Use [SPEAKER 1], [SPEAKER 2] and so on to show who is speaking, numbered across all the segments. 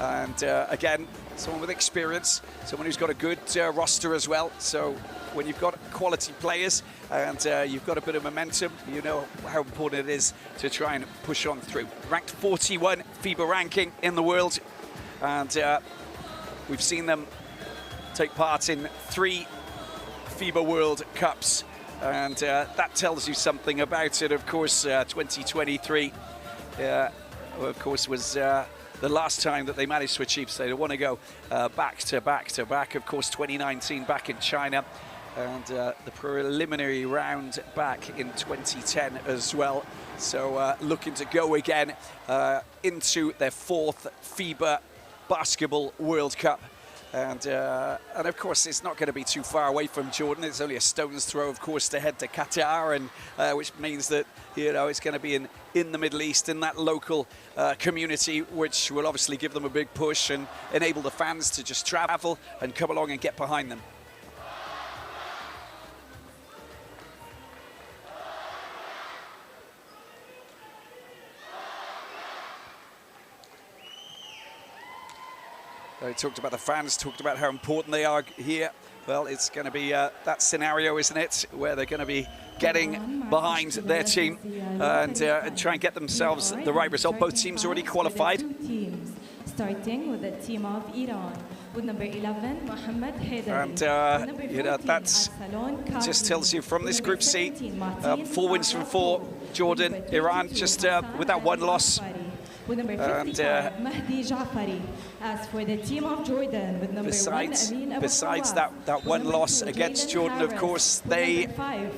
[SPEAKER 1] And again, someone with experience, someone who's got a good roster as well. So when you've got quality players and you've got a bit of momentum, you know how important it is to try and push on through. Ranked 41 FIBA ranking in the world, and we've seen them take part in 3 FIBA World Cups, and that tells you something about it. Of course, 2023, of course, was the last time that they managed to achieve, so they want to go back to back. Of course, 2019 back in China, and the preliminary round back in 2010 as well. So looking to go again into their 4th FIBA Basketball World Cup. And of course, it's not going to be too far away from Jordan. It's only a stone's throw, of course, to head to Qatar, and which means that, you know, it's going to be in the Middle East, in that local community, which will obviously give them a big push and enable the fans to just travel and come along and get behind them. I talked about the fans, talked about how important they are here. Well, it's going to be that scenario, isn't it, where they're going to be getting behind their team and try and get themselves the right result. Both teams already qualified.
[SPEAKER 2] Starting with the team of Iran, with number 11, Mohammed Haidari.
[SPEAKER 1] And you know, that just tells you from this Group C, 4 wins from 4. Jordan, Iran, just with that 1 loss.
[SPEAKER 2] With number 55, Mahdi Jafari. As for the team of Jordan, with number 1,
[SPEAKER 1] besides that 1 loss against Jordan, of course, they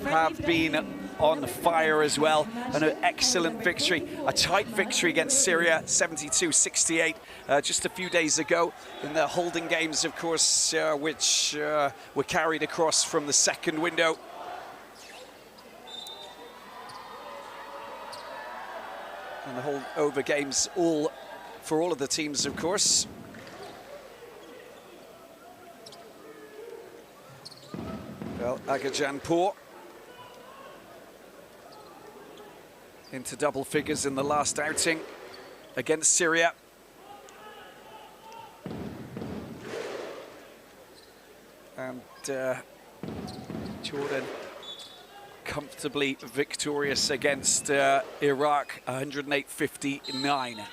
[SPEAKER 1] have been on fire as well. And an excellent victory, a tight victory against Syria, 72-68, just a few days ago in the holding games, of course, which were carried across from the second window. And the whole over games, all for all of the teams, of course. Well, Agajanpour into double figures in the last outing against Syria. And Jordan comfortably victorious against Iraq, 108-59.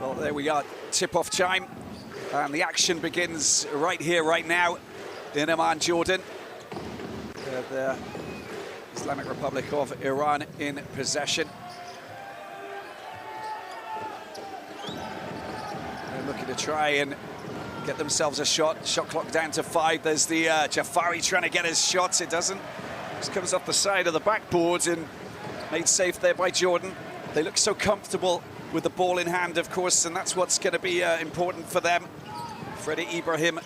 [SPEAKER 1] Well, there we are, tip-off time, and the action begins right here, right now, in Amman, Jordan. The Islamic Republic of Iran in possession. They're looking to try and get themselves a shot. Shot clock down to 5. There's the Jafari trying to get his shots. It doesn't. Just comes off the side of the backboard and made safe there by Jordan. They look so comfortable with the ball in hand, of course, and that's what's going to be important for them. Freddie Ibrahim,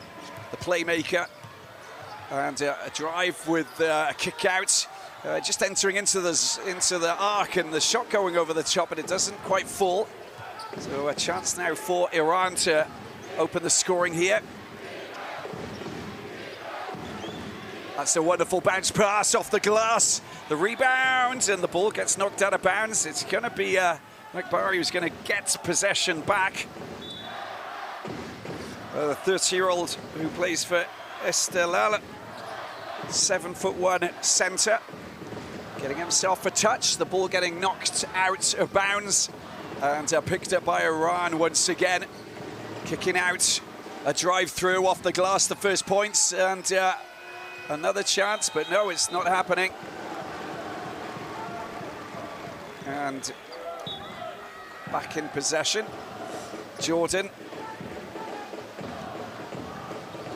[SPEAKER 1] the playmaker, and a drive with a kick out, just entering into the arc, and the shot going over the top, but it doesn't quite fall. So a chance now for Iran to open the scoring here. That's a wonderful bounce pass off the glass. The rebound, and the ball gets knocked out of bounds. It's going to be McBarry who's going to get possession back. The 30-year-old who plays for Estelal, 7'1" centre, getting himself a touch. The ball getting knocked out of bounds and picked up by Iran once again. Kicking out, a drive through off the glass, the first points, and another chance, but no, it's not happening. And back in possession, Jordan.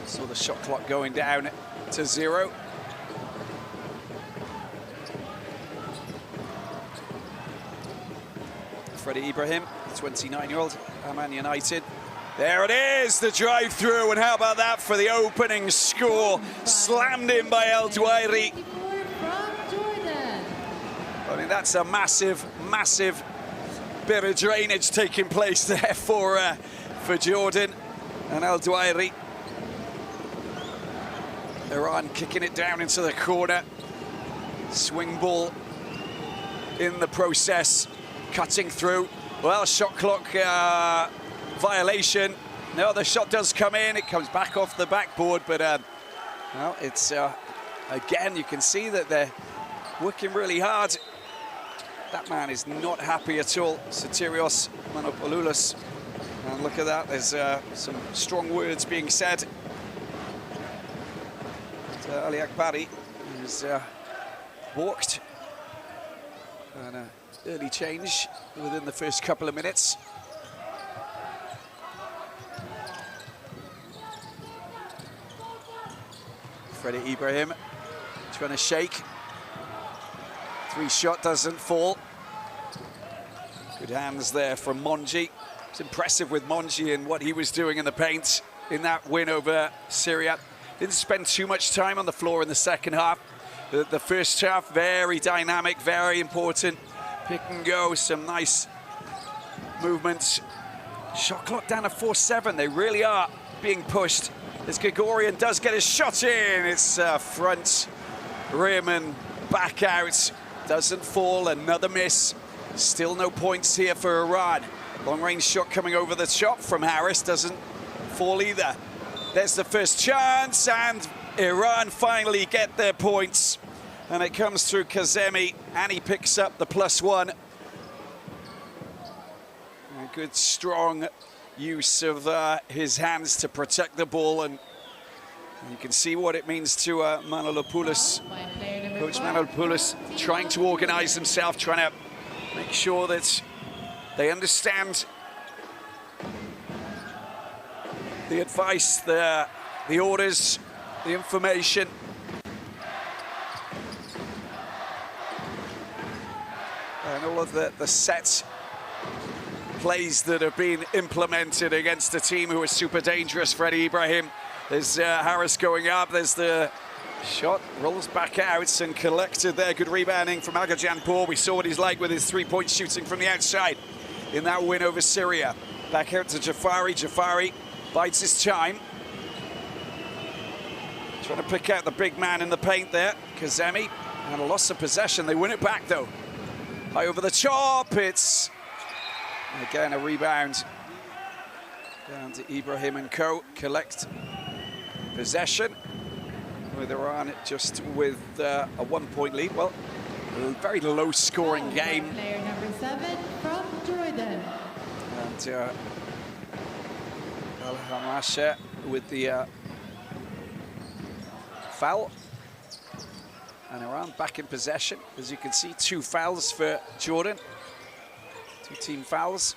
[SPEAKER 1] Saw the shot clock going down to 0. Freddie Ibrahim, 29-year-old, Amman United. There it is, the drive through, and how about that for the opening score? Slammed in by El Douairi. I mean, that's a massive, massive bit of drainage taking place there for Jordan and El Douairi. Iran kicking it down into the corner. Swing ball in the process, cutting through. Well, shot clock violation. No, the shot does come in. It comes back off the backboard, but well, it's again, you can see that they're working really hard. That man is not happy at all, Sotirios Manopoulos. And look at that, there's some strong words being said. Ali Akbari is balked. And an early change within the first couple of minutes. Freddie Ibrahim trying to shake. Three-shot doesn't fall. Good hands there from Monji. It's impressive with Monji and what he was doing in the paint in that win over Syria. Didn't spend too much time on the floor in the second half. The first half, very dynamic, very important. Pick and go, some nice movements. Shot clock down to 4-7. They really are being pushed. As Gregorian does get his shot in. It's front rim and back out. Doesn't fall, another miss. Still no points here for Iran. Long-range shot coming over the top from Harris, doesn't fall either. There's the first chance, and Iran finally get their points. And it comes through Kazemi, and he picks up the +1. A good, strong use of his hands to protect the ball, and you can see what it means to Manolopoulos. Coach Manolopoulos trying to organize himself, trying to make sure that they understand the advice, the orders, the information. And all of the set plays that have been implemented against a team who is super dangerous. Freddie Ibrahim, there's Harris going up, there's the shot, rolls back out and collected there. Good rebounding from Agajanpour. We saw what he's like with his three-point shooting from the outside in that win over Syria. Back out to Jafari. Jafari bides his time. Trying to pick out the big man in the paint there. Kazemi, and a loss of possession. They win it back though. High over the top, it's again a rebound down to Ibrahim and co. Collect possession with Iran just with a 1-point lead. Well, a very low scoring game.
[SPEAKER 2] Player number 7 from Jordan.
[SPEAKER 1] And Al Hamasha with the foul. And Iran back in possession. As you can see, 2 fouls for Jordan. 2 team fouls.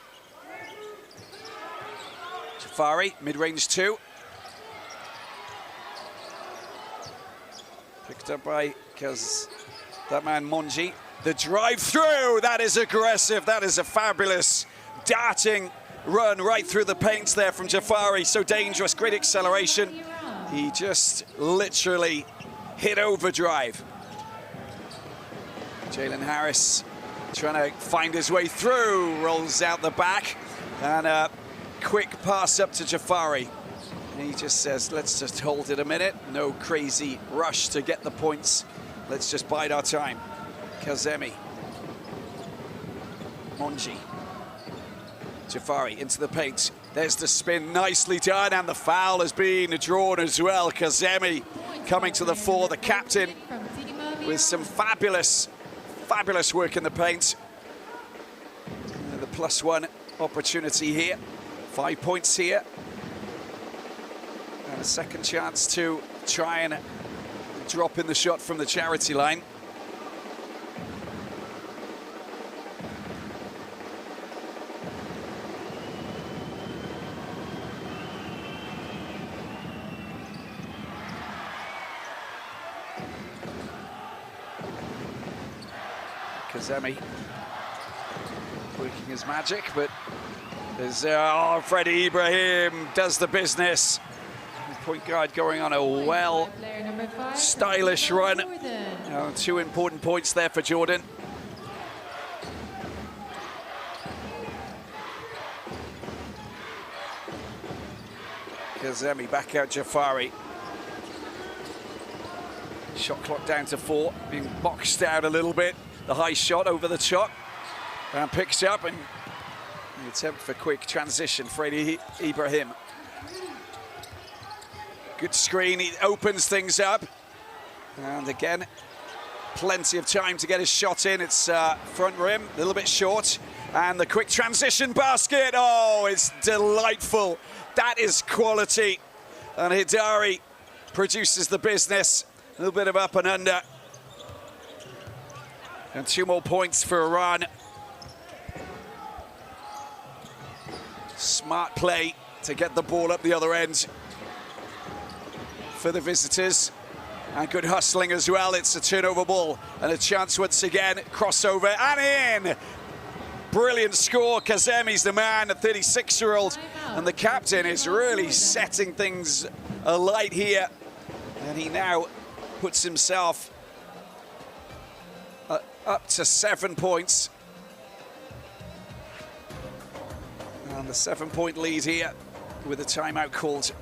[SPEAKER 1] Jafari, mid-range 2. Picked up by that man Monji. The drive through, that is aggressive. That is a fabulous darting run right through the paint there from Jafari. So dangerous, great acceleration. He just literally hit overdrive. Jalen Harris trying to find his way through, rolls out the back, and a quick pass up to Jafari. And he just says, let's just hold it a minute. No crazy rush to get the points. Let's just bide our time. Kazemi. Monji. Jafari into the paint. There's the spin, nicely done, and the foul has been drawn as well. Kazemi coming to the fore, the captain, with some fabulous work in the paint. And the +1 opportunity here. 5 points here. And a second chance to try and drop in the shot from the charity line. Kazemi working his magic, but there's Freddie Ibrahim does the business. Point guard going on a stylish run. 2 important points there for Jordan. Kazemi back out Jafari. Shot clock down to 4, being boxed out a little bit. the high shot over the top and picks up, and the attempt for quick transition, Freddie Ibrahim. Good screen, he opens things up, and again, plenty of time to get his shot in. It's front rim, a little bit short, and the quick transition basket. Oh, it's delightful. That is quality. And Hidari produces the business. A little bit of up and under. And 2 more points for Iran. Smart play to get the ball up the other end for the visitors. And good hustling as well. It's a turnover ball and a chance once again. Crossover and in. Brilliant score. Kazemi's the man, a 36-year-old. And the captain is really setting things alight here. And he now puts himself up to 7 points. And the 7-point lead here with a timeout called.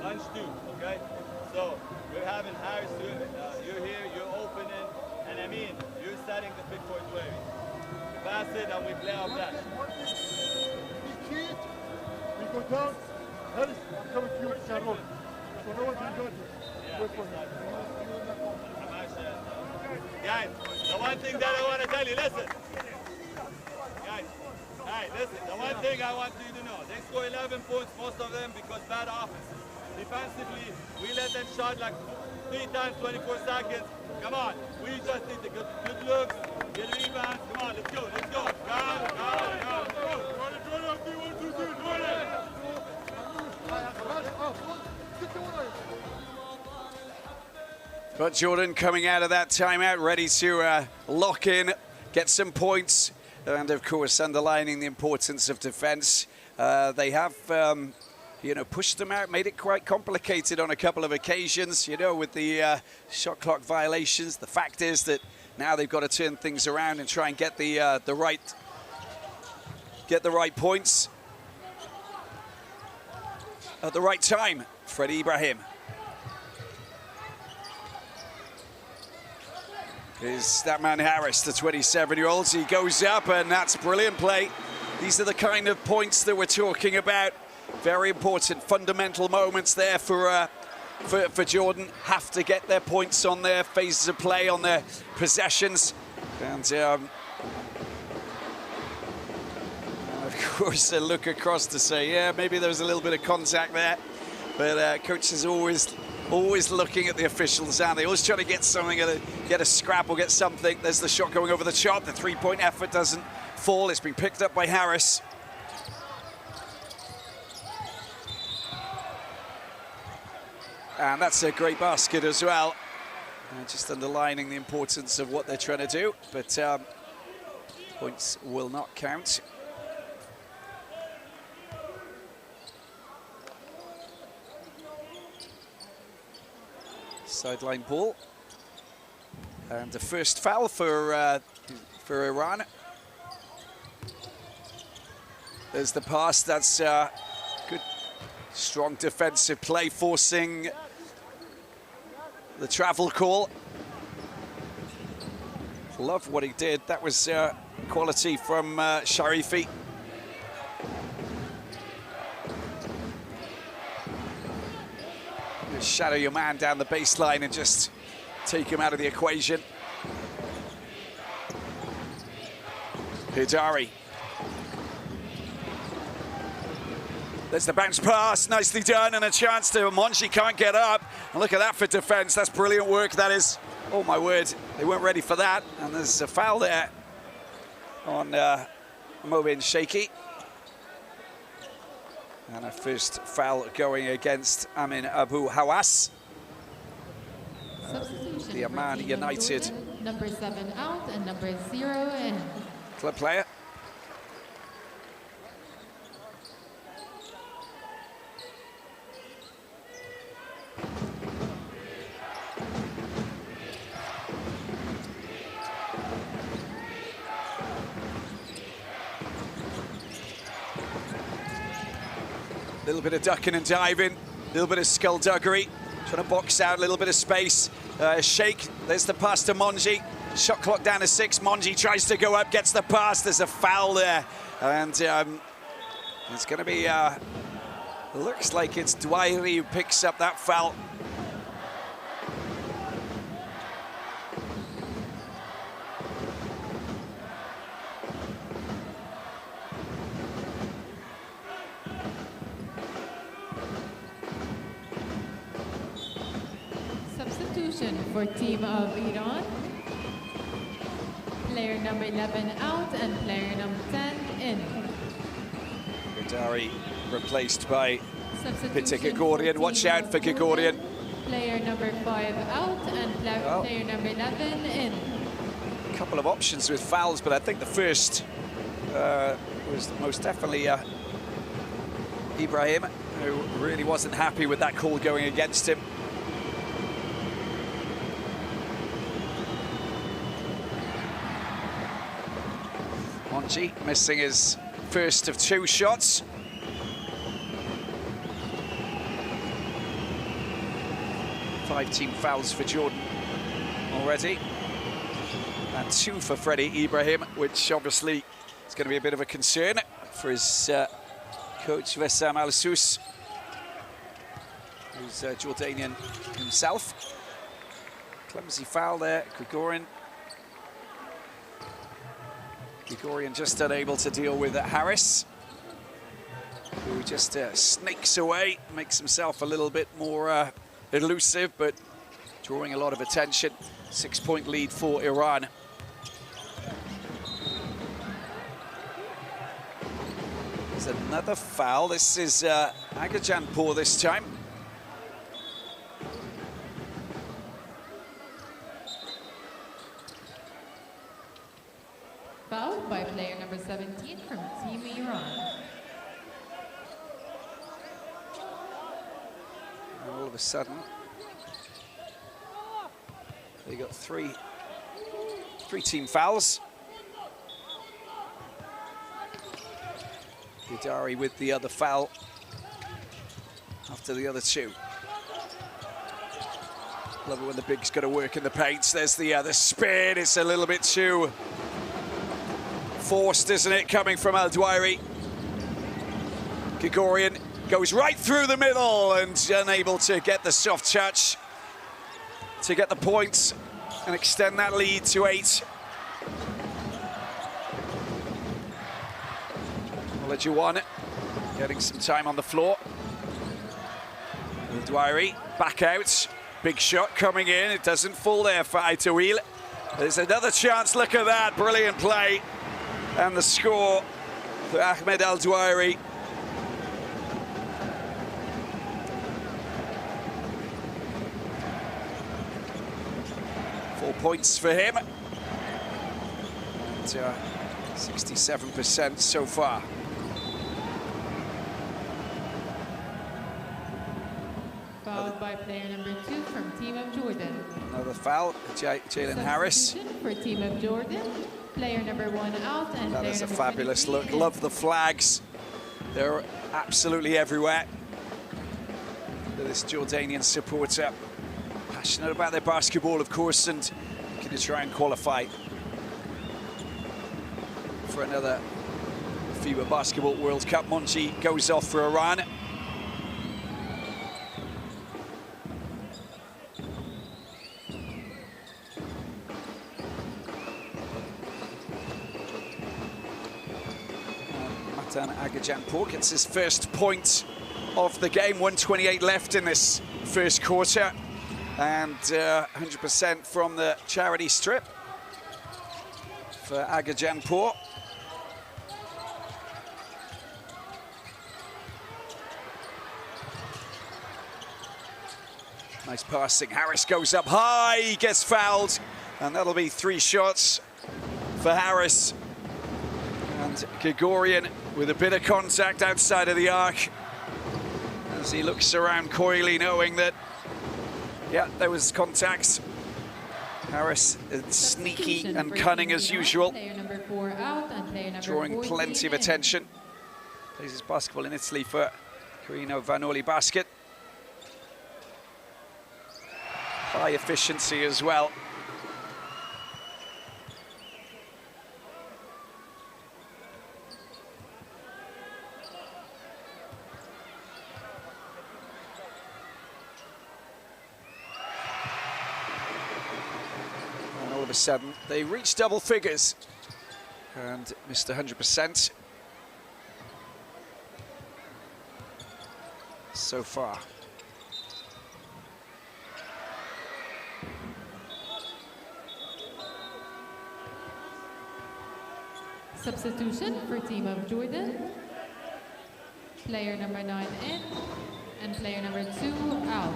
[SPEAKER 3] Lunch two, okay? So we're having Harris do it. You're here, you're opening, and I mean, you're setting the big point wave. We pass it and we play our flash.
[SPEAKER 4] We go down. Harris, I'm coming to you with Sharon. So no one can go to you.
[SPEAKER 3] Guys, the one thing that I want to tell you, listen. Guys, hey, listen, the one thing I want you to know, they score 11 points, most of them, because bad offense. Defensively, we let them shot like 3 times, 24 seconds. Come on, we just need the good looks, get rebounds. Come on, let's go, let's go.
[SPEAKER 1] But Jordan coming out of that timeout, ready to lock in, get some points, and of course underlining the importance of defense. They have you know, pushed them out, made it quite complicated on a couple of occasions, you know, with the shot clock violations. The fact is that now they've got to turn things around and try and get the right points at the right time. Freddie Ibrahim. Is that man Harris, the 27-year-old. He goes up, and that's brilliant play. These are the kind of points that we're talking about. Very important, fundamental moments there for Jordan. Have to get their points on their phases of play, on their possessions. And of course, a look across to say, yeah, maybe there was a little bit of contact there. But coach is always looking at the officials, and they always try to get something, get a scrap or get something. There's the shot going over the top. The three-point effort doesn't fall. It's been picked up by Harris. And that's a great basket as well. Just underlining the importance of what they're trying to do, but points will not count. Sideline ball. And the first foul for Iran. There's the pass. That's good, strong defensive play, forcing the travel call. Love what he did. That was quality from Sharifi. Just shadow your man down the baseline and just take him out of the equation. Hidari. There's the bounce pass, nicely done, and a chance to Monchi, can't get up. And look at that for defense, that's brilliant work, that is. Oh my word, they weren't ready for that. And there's a foul there on Mobin Sheikhi. And a first foul going against Amin Abu Hawas. The Amman United.
[SPEAKER 5] Jordan, number 7 out and number 0 in.
[SPEAKER 1] Club player. A little bit of ducking and diving, a little bit of skullduggery, trying to box out a little bit of space. Shake, there's the pass to Monji. Shot clock down to 6. Monji tries to go up, gets the pass. There's a foul there. And it's going to be, looks like it's Dwyer who picks up that foul.
[SPEAKER 2] Substitution for team of Iran. Player number 11 out and player number 10 in.
[SPEAKER 1] Gadari replaced by Peter Gregorian. Watch out for Gregorian.
[SPEAKER 2] Player number 5 out and player number 11 in.
[SPEAKER 1] A couple of options with fouls, but I think the first was most definitely Ibrahim, who really wasn't happy with that call going against him. Monji missing his first of 2 shots. Five team fouls for Jordan already. And 2 for Freddie Ibrahim, which obviously is going to be a bit of a concern for his coach, Wessam Al-Sous, who's Jordanian himself. Clumsy foul there, Gregorian just unable to deal with Harris, who just snakes away, makes himself a little bit more elusive, but drawing a lot of attention. 6-point lead for Iran. There's another foul. This is Agajanpour this time.
[SPEAKER 2] Fouled by player number 17 from Team Iran.
[SPEAKER 1] All of a sudden, they got three team fouls. Gadari with the other foul after the other 2. Love it when the big's got to work in the paint. There's the spin. It's a little bit too forced, isn't it, coming from Al-Dwairi. Gregorian goes right through the middle and unable to get the soft touch to get the points and extend that lead to 8. Olajuwon getting some time on the floor. Al-Dwairi back out. Big shot coming in. It doesn't fall there for Aitawil. There's another chance. Look at that. Brilliant play. And the score for Ahmed Al-Dwairi. Points for him. 67% so far.
[SPEAKER 2] Fouled by player number 2 from Team of Jordan.
[SPEAKER 1] Another foul, Jalen Harris.
[SPEAKER 2] For Team of Jordan, player number 1 out and
[SPEAKER 1] that is a fabulous look. Love the flags. They're absolutely everywhere. This Jordanian supporter, passionate about their basketball, of course, and going to try and qualify for another FIBA Basketball World Cup. Monji goes off for Iran. Matan Agajanpour gets his first point of the game. 1:28 left in this first quarter. And 100% from the charity strip for Agajanpour. Nice passing. Harris goes up high, he gets fouled, and that'll be 3 shots for Harris. And Gregorian with a bit of contact outside of the arc as he looks around coyly, knowing that yeah, there was contact. Harris is sneaky and cunning as usual, drawing plenty of attention. Plays his basketball in Italy for Carino Vanoli basket. High efficiency as well. And all of a sudden, they reach double figures and missed 100% so far.
[SPEAKER 2] Substitution for team of Jordan. Player number 9 in and player number 2 out.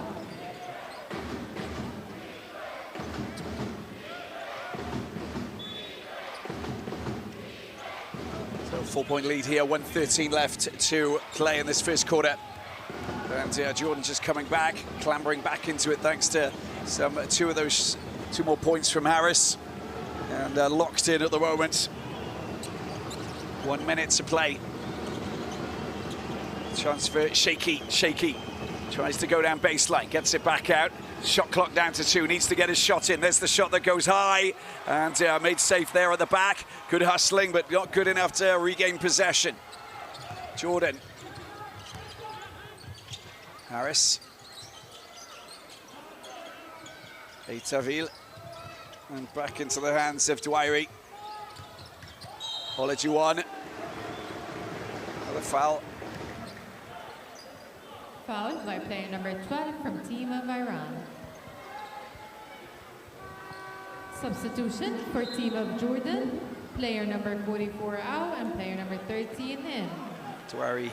[SPEAKER 1] So 4-point lead here, 1:13 left to play in this first quarter. And Jordan just coming back, clambering back into it thanks to two more points from Harris. And locked in at the moment. 1 minute to play. Chance for Shaky. Tries to go down baseline, gets it back out. Shot clock down to 2, needs to get his shot in. There's the shot that goes high and made safe there at the back. Good hustling, but not good enough to regain possession. Jordan. Harris. Eitaville. And back into the hands of Dwyer. Olajuwon. Another foul.
[SPEAKER 2] Fouled by player number 12 from team of Iran. Substitution for team of Jordan. Player number 44 out and player number 13 in.
[SPEAKER 1] Dwyer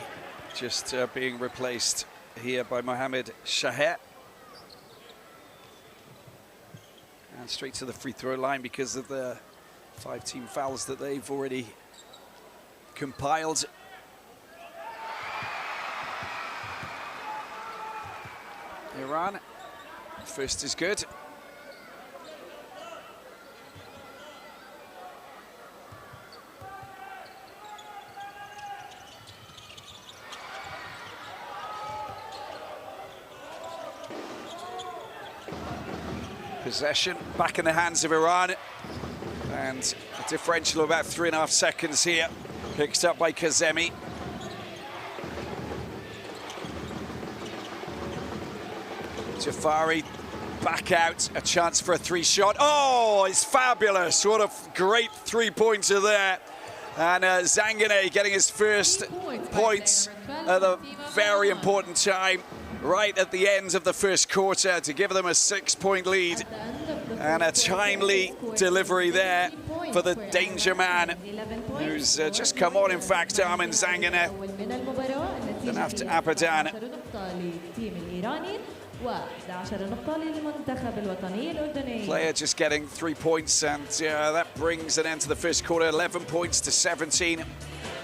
[SPEAKER 1] just being replaced here by Mohamed Shaher. And straight to the free throw line because of the 5 team fouls that they've already compiled. Iran, first is good. Possession back in the hands of Iran. And a differential of about 3.5 seconds here. Picked up by Kazemi. Jafari back out, a chance for a 3-shot. Oh, it's fabulous. What a great 3-pointer there. And Zangane getting his first points at a very important time, right at the end of the first quarter to give them a 6-point lead. And a timely delivery there for the danger man, who's just come on, in fact, Armin Zangane. Then after Abadan. Player just getting 3 points, and that brings an end to the first quarter, 11 points to 17.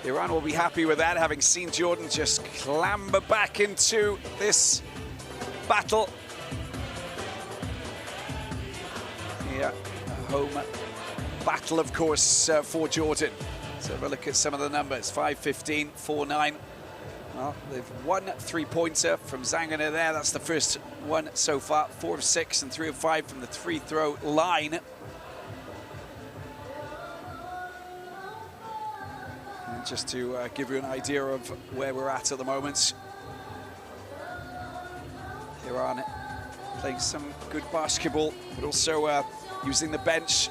[SPEAKER 1] Iran will be happy with that, having seen Jordan just clamber back into this battle. Yeah, a home battle, of course, for Jordan. Let's have a look at some of the numbers. 5-15, 4-9. Well, they've won 3-pointer from Zangane there. That's the first one so far. 4 of 6 and 3 of 5 from the free throw line. And just to give you an idea of where we're at the moment. Iran playing some good basketball, but also using the bench.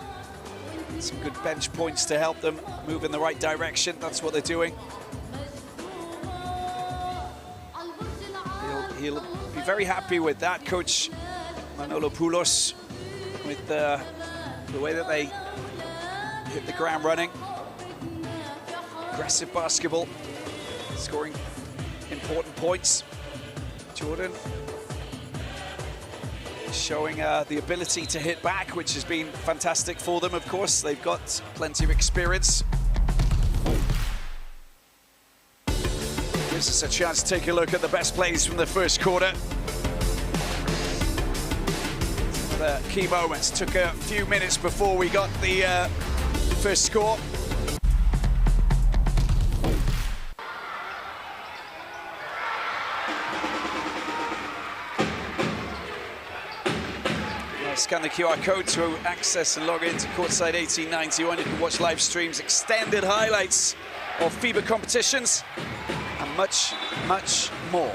[SPEAKER 1] Some good bench points to help them move in the right direction. That's what they're doing. He'll be very happy with that, Coach Manolopoulos, with the way that they hit the ground running. Aggressive basketball, scoring important points. Jordan showing the ability to hit back, which has been fantastic for them, of course. They've got plenty of experience. Gives us a chance to take a look at the best plays from the first quarter. The key moments. Took a few minutes before we got the first score. Scan the QR code to access and log into Courtside 1891. You can watch live streams, extended highlights of FIBA competitions, and much, much more.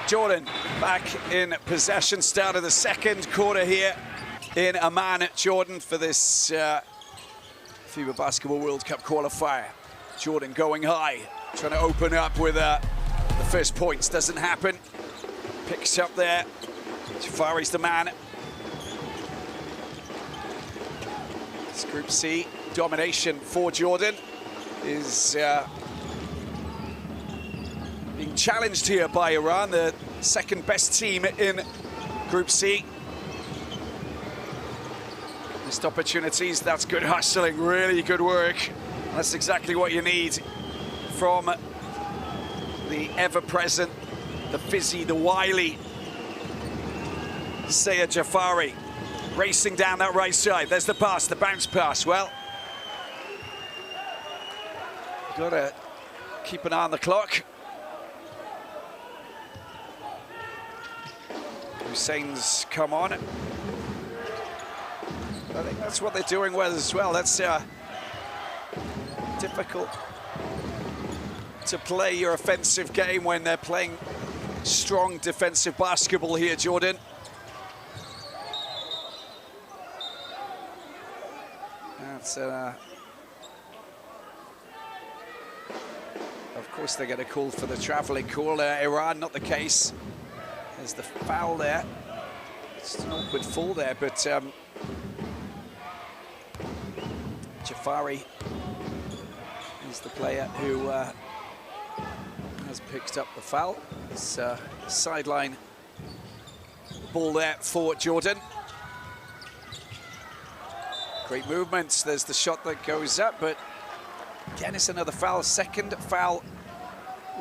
[SPEAKER 1] Jordan back in possession, start of the second quarter here in Amman, Jordan, for this FIBA Basketball World Cup qualifier. Jordan going high, trying to open up with the first points. Doesn't happen. Picks up there. Jafari's the man. It's Group C. Domination for Jordan is being challenged here by Iran, the second best team in Group C. Missed opportunities, that's good hustling, really good work. That's exactly what you need from the ever-present, the fizzy, the wily Sayed Jafari. Racing down that right side. There's the pass, the bounce pass. Well, gotta keep an eye on the clock. Hussein's come on. I think that's what they're doing well as well. That's difficult to play your offensive game when they're playing strong defensive basketball here, Jordan. That's of course they're going to call for the traveling call. Iran, not the case. There's the foul there. It's an awkward fall there, but Jafari is the player who has picked up the foul. It's sideline ball there for Jordan. Great movements. There's the shot that goes up, but again, it's another foul. Second foul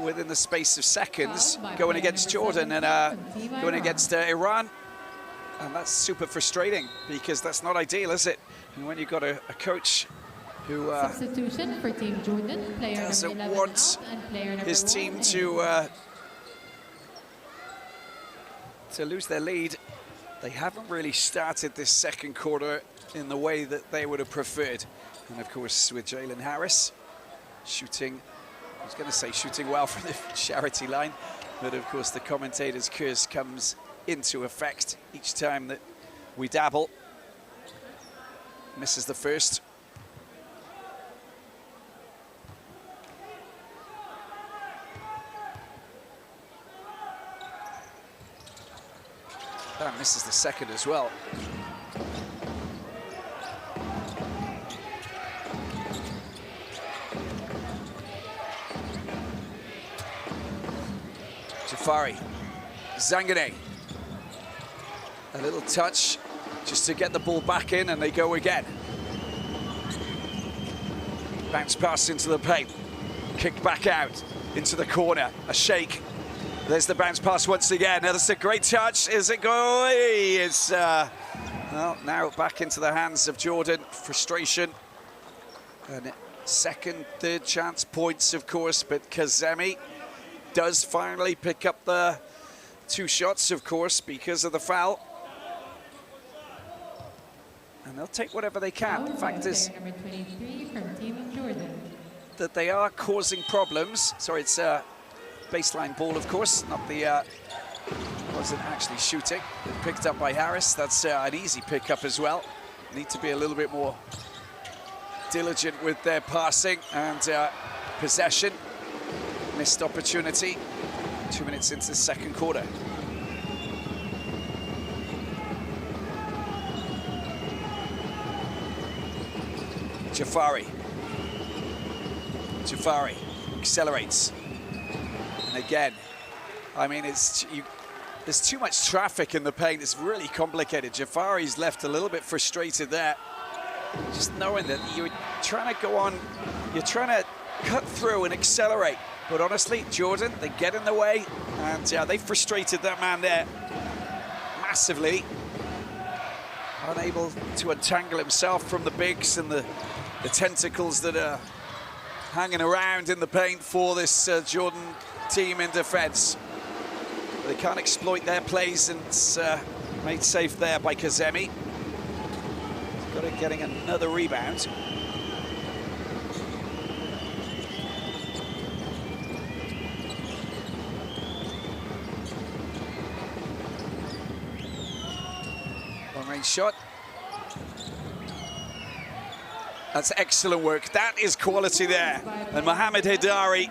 [SPEAKER 1] within the space of seconds, going against Jordan and going against Iran. And that's super frustrating because that's not ideal, is it? And when you've got a coach who
[SPEAKER 2] substitution for Team Jordan, player
[SPEAKER 1] doesn't
[SPEAKER 2] number 11
[SPEAKER 1] want
[SPEAKER 2] out and player number
[SPEAKER 1] his
[SPEAKER 2] 1
[SPEAKER 1] team
[SPEAKER 2] in.
[SPEAKER 1] to lose their lead, they haven't really started this second quarter in the way that they would have preferred. And of course, with Jalen Harris shooting, I was going to say shooting well from the charity line, but of course the commentator's curse comes into effect each time that we dabble. Misses the first. And misses the second as well. Jafari, Zangane. A little touch just to get the ball back in, and they go again. Bounce pass into the paint. Kicked back out into the corner. A shake. There's the bounce pass once again. Now that's a great touch. Is it going? It's well, now back into the hands of Jordan. Frustration. And second, third chance points, of course, but Kazemi does finally pick up the 2 shots, of course, because of the foul. And they'll take whatever they can. The fact is
[SPEAKER 2] number 23 from Team of Jordan.
[SPEAKER 1] that they are causing problems. Sorry, it's a baseline ball, of course, not the, wasn't actually shooting. Picked up by Harris. That's an easy pickup as well. Need to be a little bit more diligent with their passing and possession. Missed opportunity. 2 minutes into the second quarter. Jafari accelerates. And again, I mean, there's too much traffic in the paint. It's really complicated. Jafari's left a little bit frustrated there. Just knowing that you're trying to go on, you're trying to cut through and accelerate. But honestly, Jordan, they get in the way, and they frustrated that man there massively. Unable to untangle himself from the bigs and the tentacles that are hanging around in the paint for this Jordan team in defense. They can't exploit their plays, and it's made safe there by Kazemi. Got it, getting another rebound. Long-range shot. That's excellent work. That is quality there. And Mohamed Hidari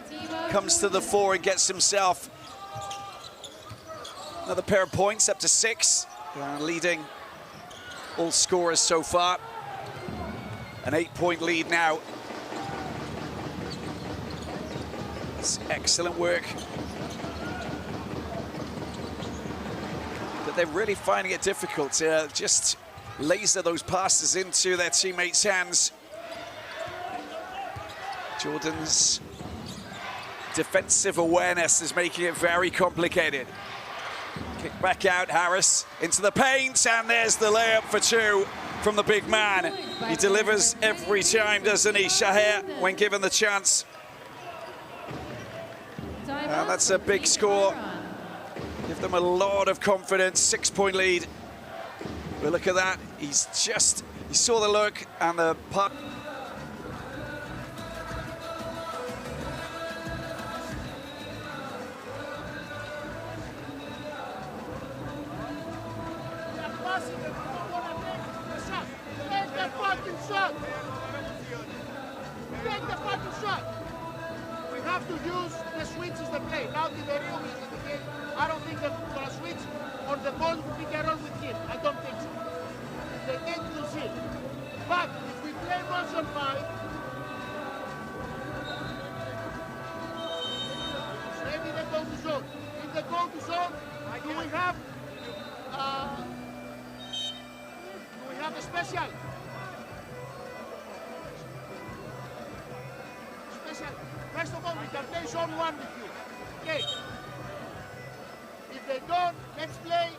[SPEAKER 1] comes to the fore and gets himself another pair of points, up to 6. Leading all scorers so far. An 8-point lead now. It's excellent work. But they're really finding it difficult to just laser those passes into their teammates' hands. Jordan's defensive awareness is making it very complicated. Kick back out, Harris into the paint, and there's the layup for 2 from the big man. He delivers every time, doesn't he, Shahir, when given the chance. And that's a big score. Give them a lot of confidence, 6-point lead. But look at that, he saw the look and the puck.
[SPEAKER 5] To use the switches they play. Now the Derium is in the game. I don't think they're going to switch on the ball pick and roll with him. I don't think so. They need to see. But if we play motion 5, maybe they go to zone. If they go to zone, do we have a special? First of all, we can play zone 1 with you. Okay. If they don't, let's play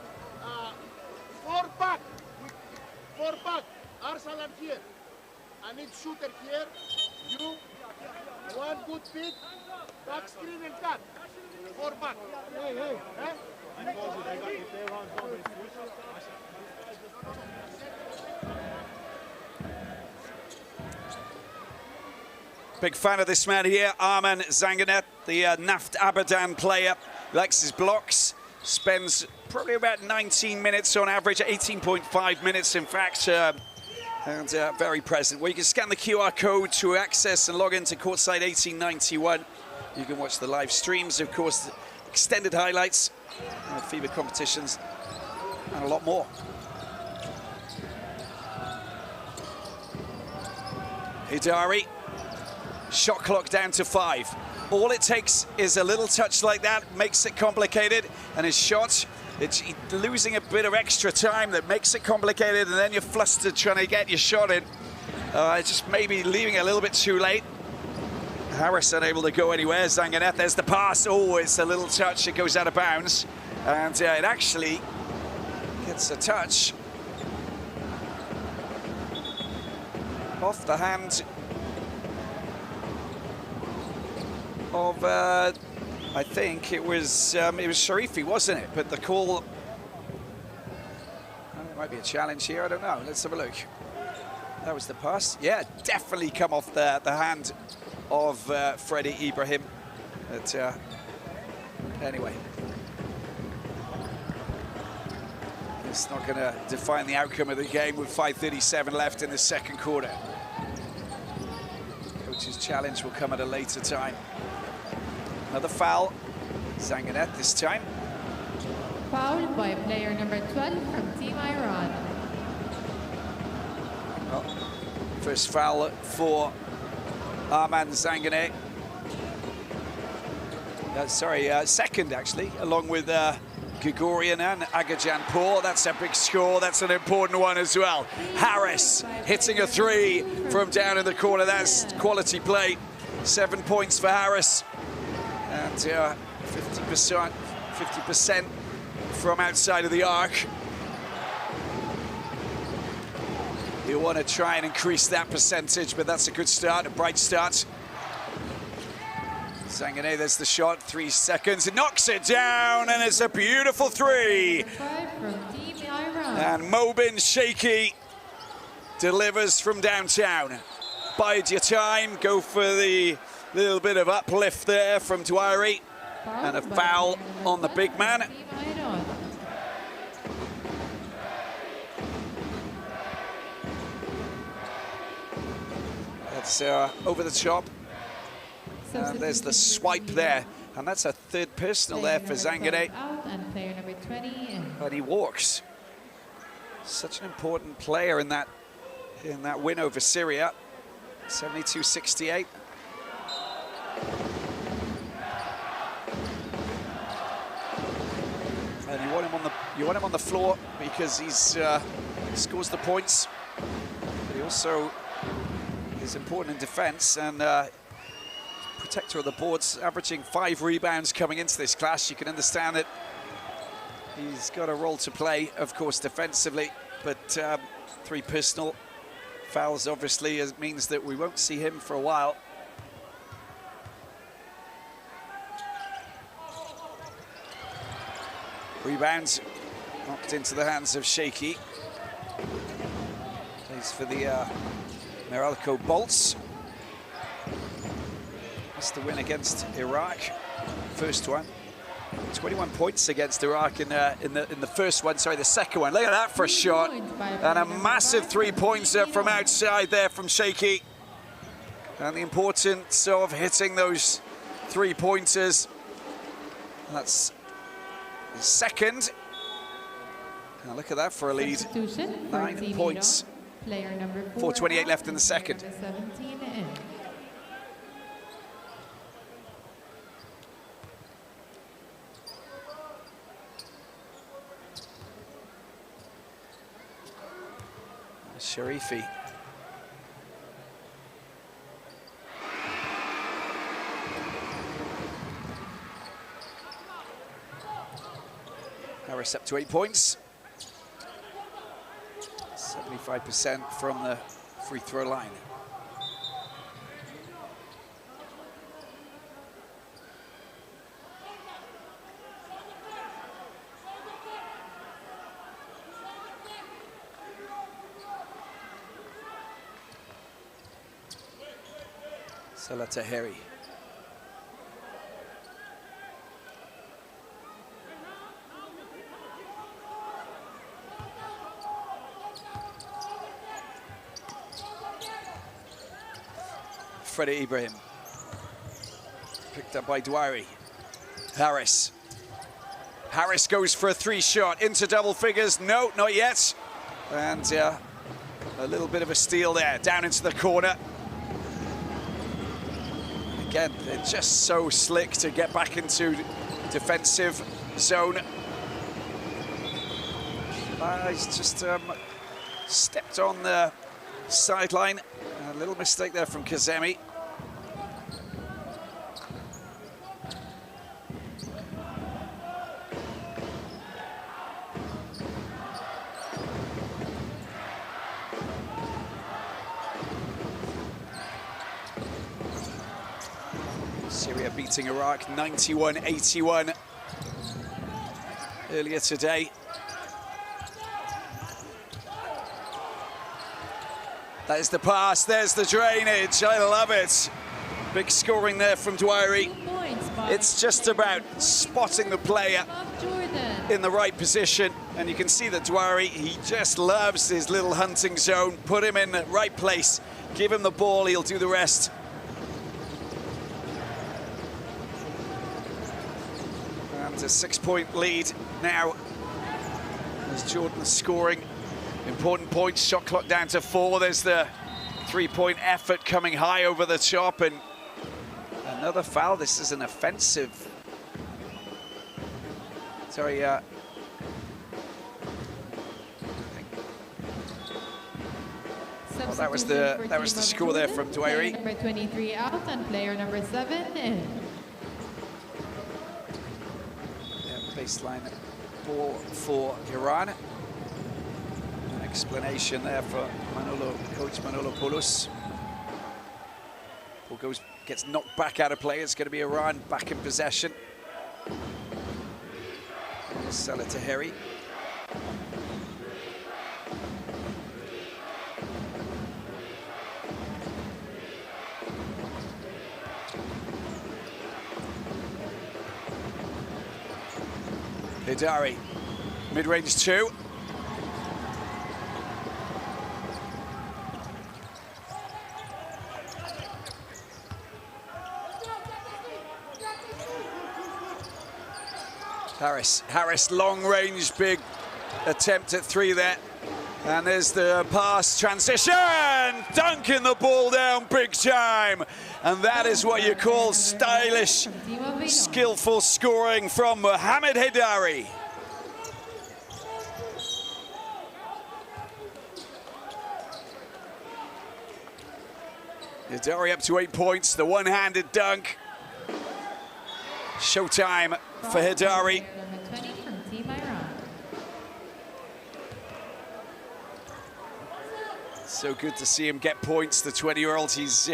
[SPEAKER 5] 4 back. 4 back. Arsalan here. I need shooter here. You. 1 good pick. Back screen and cut. 4 back. Hey, hey.
[SPEAKER 1] Big fan of this man here, Arman Zanganet, the Naft Abadan player. Likes his blocks, spends probably about 19 minutes on average, 18.5 minutes in fact, and very present. Well, you can scan the QR code to access and log into Courtside 1891. You can watch the live streams, of course, extended highlights, FIBA competitions, and a lot more. Hidari. Shot clock down to 5. All it takes is a little touch like that, makes it complicated, and his shot, it's losing a bit of extra time that makes it complicated, and then you're flustered trying to get your shot in. Just maybe leaving it a little bit too late. Harris unable to go anywhere. Zanganet, there's the pass. Oh, it's a little touch, it goes out of bounds. And it actually gets a touch off the hand of, I think it was Sharifi, wasn't it? But the call, it might be a challenge here, I don't know. Let's have a look. That was the pass. Yeah, definitely come off the hand of Freddie Ibrahim. But anyway, it's not going to define the outcome of the game with 5:37 left in the second quarter. Coach's challenge will come at a later time. Another foul, Zanganet this time.
[SPEAKER 2] Foul by player number 12 from Team Iran.
[SPEAKER 1] Well, first foul for Arman Zanganet. Second actually, along with Gregorian and Agajanpour. That's a big score, that's an important one as well. Harris hitting a 3 from down in the corner, that's quality play. 7 points for Harris. And 50% from outside of the arc. You want to try and increase that percentage, but that's a good start, a bright start. Zangané, there's the shot, 3 seconds, it knocks it down, and it's a beautiful 3. And Mobin Shaky delivers from downtown. Bide your time, go for the little bit of uplift there from Dwyer, and a foul on the big man. It's over the top. And there's the swipe there, and that's a 3rd personal there for Zangané. And he walks. Such an important player in that win over Syria. 72-68. And you want him on the floor because he scores the points. But he also is important in defense and protector of the boards, averaging 5 rebounds coming into this clash. You can understand that he's got a role to play, of course, defensively, but 3 personal fouls obviously means that we won't see him for a while. Rebounds knocked into the hands of Shaky. Plays for the Meralco Bolts. That's the win against Iraq, first one. 21 points against Iraq in the first one, sorry, the second one. Look at that for a shot. And a massive 3 points from outside there from Shaky. And the importance of hitting those 3-pointers. That's the second. Now look at that for a lead. 9 points. 4:28 left in the second. Sharifi. Harris up to 8 points. 75% from the free throw line. Salah Tahiri. Freddie Ibrahim. Picked up by Dwyer. Harris. Harris goes for a 3-shot into double figures. No, not yet. And a little bit of a steal there, down into the corner. Again, they're just so slick to get back into defensive zone. He's just stepped on the sideline. A little mistake there from Kazemi. Syria beating Iraq 91-81 earlier today. There's the pass, there's the drainage, I love it. Big scoring there from Dwyer. It's just about spotting the player in the right position, and you can see that Dwyer, he just loves his little hunting zone. Put him in the right place, give him the ball, he'll do the rest. And a 6-point lead now as Jordan scoring. Important points, shot clock down to 4. There's the 3-point effort coming high over the top, and another foul. This is an offensive. Sorry, well, that was the score there from Dwyer.
[SPEAKER 2] Number 23 out and player number 7 in.
[SPEAKER 1] Yeah, baseline ball for Iran. Explanation there for Coach Manolo Poulos. Paul gets knocked back out of play. It's going to be Iran back in possession. Salah to Harry. Hidari, mid-range 2. Harris, long range, big attempt at 3 there. And there's the pass, transition, dunking the ball down big time. And that is what you call stylish, skillful scoring from Mohamed Hidari. Hidari up to 8 points, the one-handed dunk. Showtime for Hidari. So good to see him get points, the 20-year-old. He's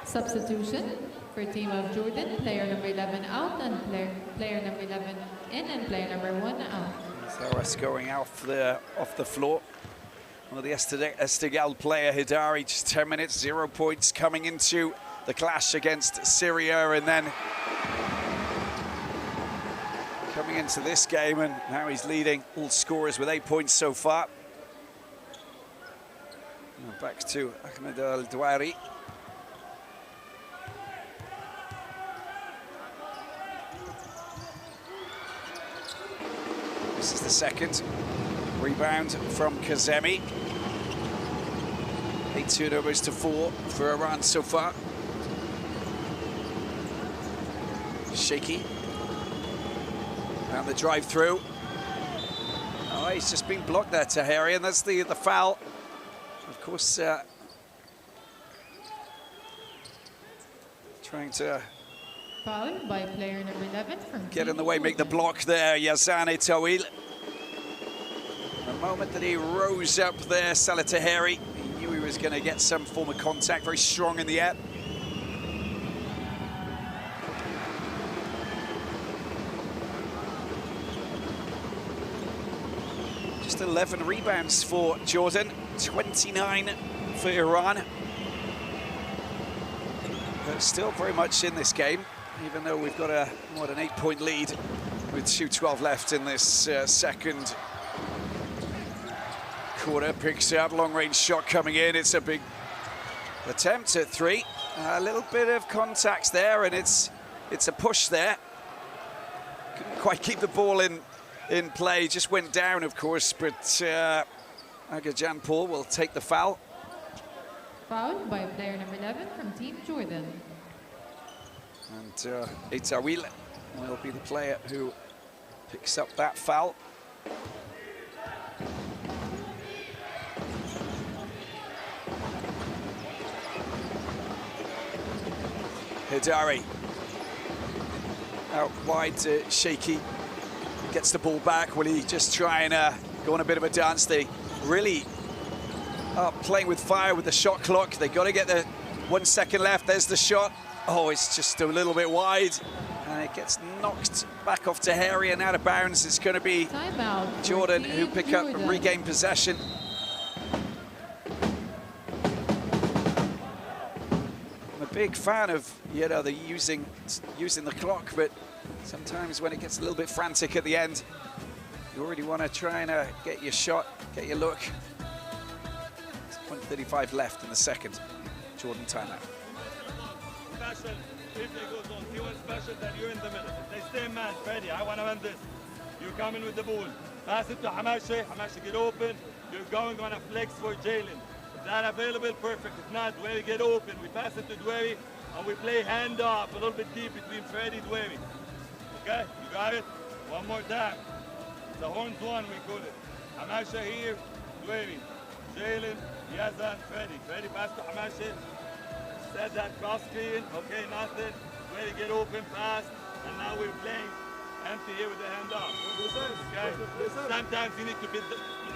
[SPEAKER 2] Substitution for team of Jordan, player number 11 out, and player number 11 in, and player number 1 out.
[SPEAKER 1] Saras going off the floor. Well, the Esteghlal player, Hidari, just 10 minutes, 0 points coming into the clash against Syria, and then coming into this game, and now he's leading all scorers with 8 points so far. Now back to Ahmed Al-Dwari. This is the second rebound from Kazemi. 8 turnovers to 4 for Iran so far. Shaky. And the drive through. Oh, he's just been blocked there, Tahiri, and that's the foul. Of course, trying to
[SPEAKER 2] Foul by player number 11 from
[SPEAKER 1] get in the way, make the block there, Yazane Tawil. The moment that he rose up there, Salah Tahiri, he knew he was going to get some form of contact, very strong in the air. Just 11 rebounds for Jordan, 29 for Iran. But still very much in this game, even though we've got an 8-point lead with 2:12 left in this second quarter. Picks up, long-range shot coming in. It's a big attempt at 3. A little bit of contact there, and it's a push there. Couldn't quite keep the ball in play, just went down, of course, but Agajan Paul will take the foul.
[SPEAKER 2] Foul by player number 11 from Team Jordan.
[SPEAKER 1] And Itawil will be the player who picks up that foul. Hidari out wide to Shaky. Gets the ball back. Will he just try and go on a bit of a dance? They really are playing with fire with the shot clock. They got to get the 1 second left. There's the shot. Oh, it's just a little bit wide. And it gets knocked back off to Harry and out of bounds. It's going to be Jordan who pick up and regain possession. I'm a big fan of, you know, the using the clock, but sometimes when it gets a little bit frantic at the end, you already want to try and get your shot, get your look. 1:35 left in the second. Jordan timeout.
[SPEAKER 3] Special, if they go zone, you want special, then you're in the middle. If they stay man, ready, I want to win this. You come in with the ball. Pass it to Hamashi, Hamashi get open. You're going on a flex for Jalen. If that available, perfect. If not, Dweri get open. We pass it to Dweri, and we play hand off a little bit deep between Freddy and Dweri. Okay, you got it? One more time. The horns one, we call it. Hamasha here, Dweri. Jalen, Yazan, Freddy. Freddy pass to Hamasha. Set that cross screen. Okay, nothing. Dweri get open, pass. And now we're playing empty here with the hand off. Okay? Sometimes you need to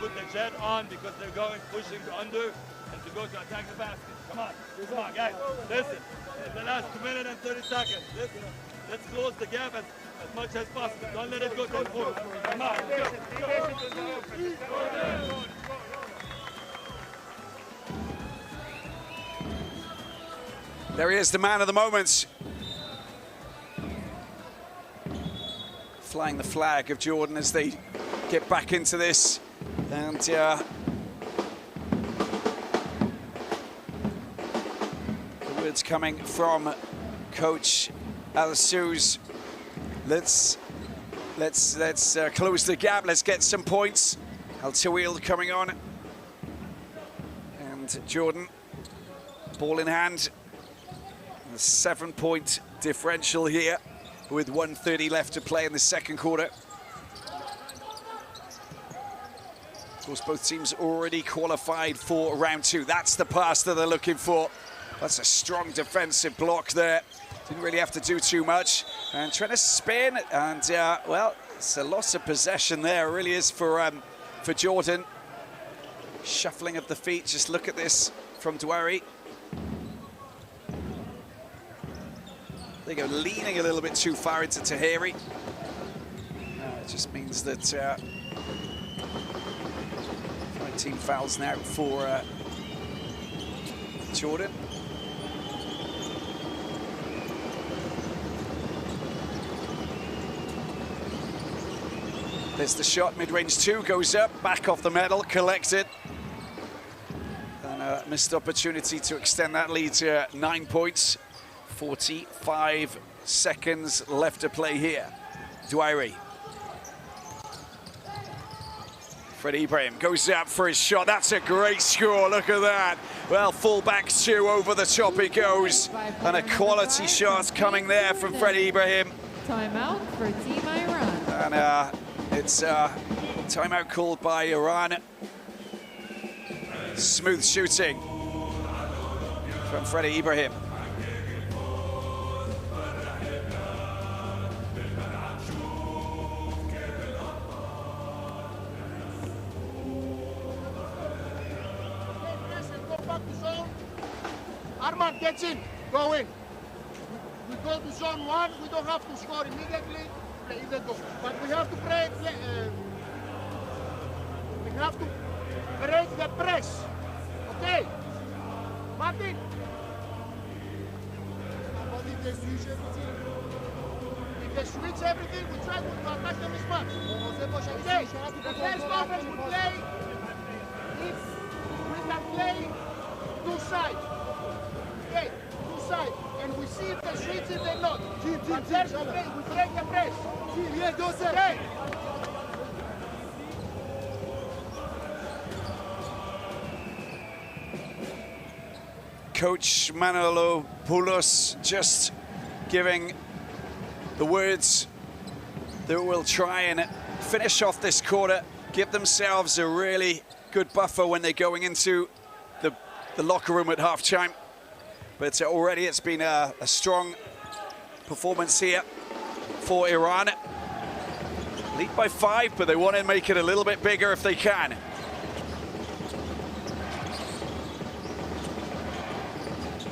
[SPEAKER 3] put the jet on because they're going, pushing under and to go to attack the basket. Come on. Come on, guys, listen. The last 2 minutes and 30 seconds. Listen, let's close the gap as much as possible. Don't let it go to the forward. Come on, let's go.
[SPEAKER 1] There he is, the man of the moment. Flying the flag of Jordan as they get back into this. And the words coming from Coach Al-Souz. Let's close the gap. Let's get some points. Al-Tawil coming on. And Jordan, ball in hand. A 7-point differential here with 1:30 left to play in the second quarter. Of course, both teams already qualified for round 2. That's the pass that they're looking for. That's a strong defensive block there. Didn't really have to do too much. And trying to spin, and well, it's a loss of possession there. It really is for Jordan. Shuffling of the feet. Just look at this from Douari. They go leaning a little bit too far into Tahiri. It just means that 19 fouls now for Jordan. There's the shot, mid-range 2, goes up, back off the metal, collected. And a missed opportunity to extend that lead to 9 points. 45 seconds left to play here. Douari. Freddie Ibrahim goes up for his shot. That's a great score, look at that. Well, full-back 2, over the top it goes. And a quality shot coming there from Freddie Ibrahim.
[SPEAKER 2] Timeout for Team Iran.
[SPEAKER 1] And it's timeout called by Iran. Smooth shooting from Freddie Ibrahim.
[SPEAKER 5] Arman gets in, go in. We go to zone 1, we don't have to score immediately, play the goal. But we have to break the press. Okay? Martin? But if they switch everything, we try to attack them as much. Okay? The first offense we play, if we can play 2 sides. Okay, 2 sides, and we see if they switch, if they not. But first we break the press. Okay.
[SPEAKER 1] Coach Manolopoulos just giving the words that will try and finish off this quarter, give themselves a really good buffer when they're going into the locker room at halftime. But already it's been a strong performance here for Iran. Lead by 5, but they want to make it a little bit bigger if they can.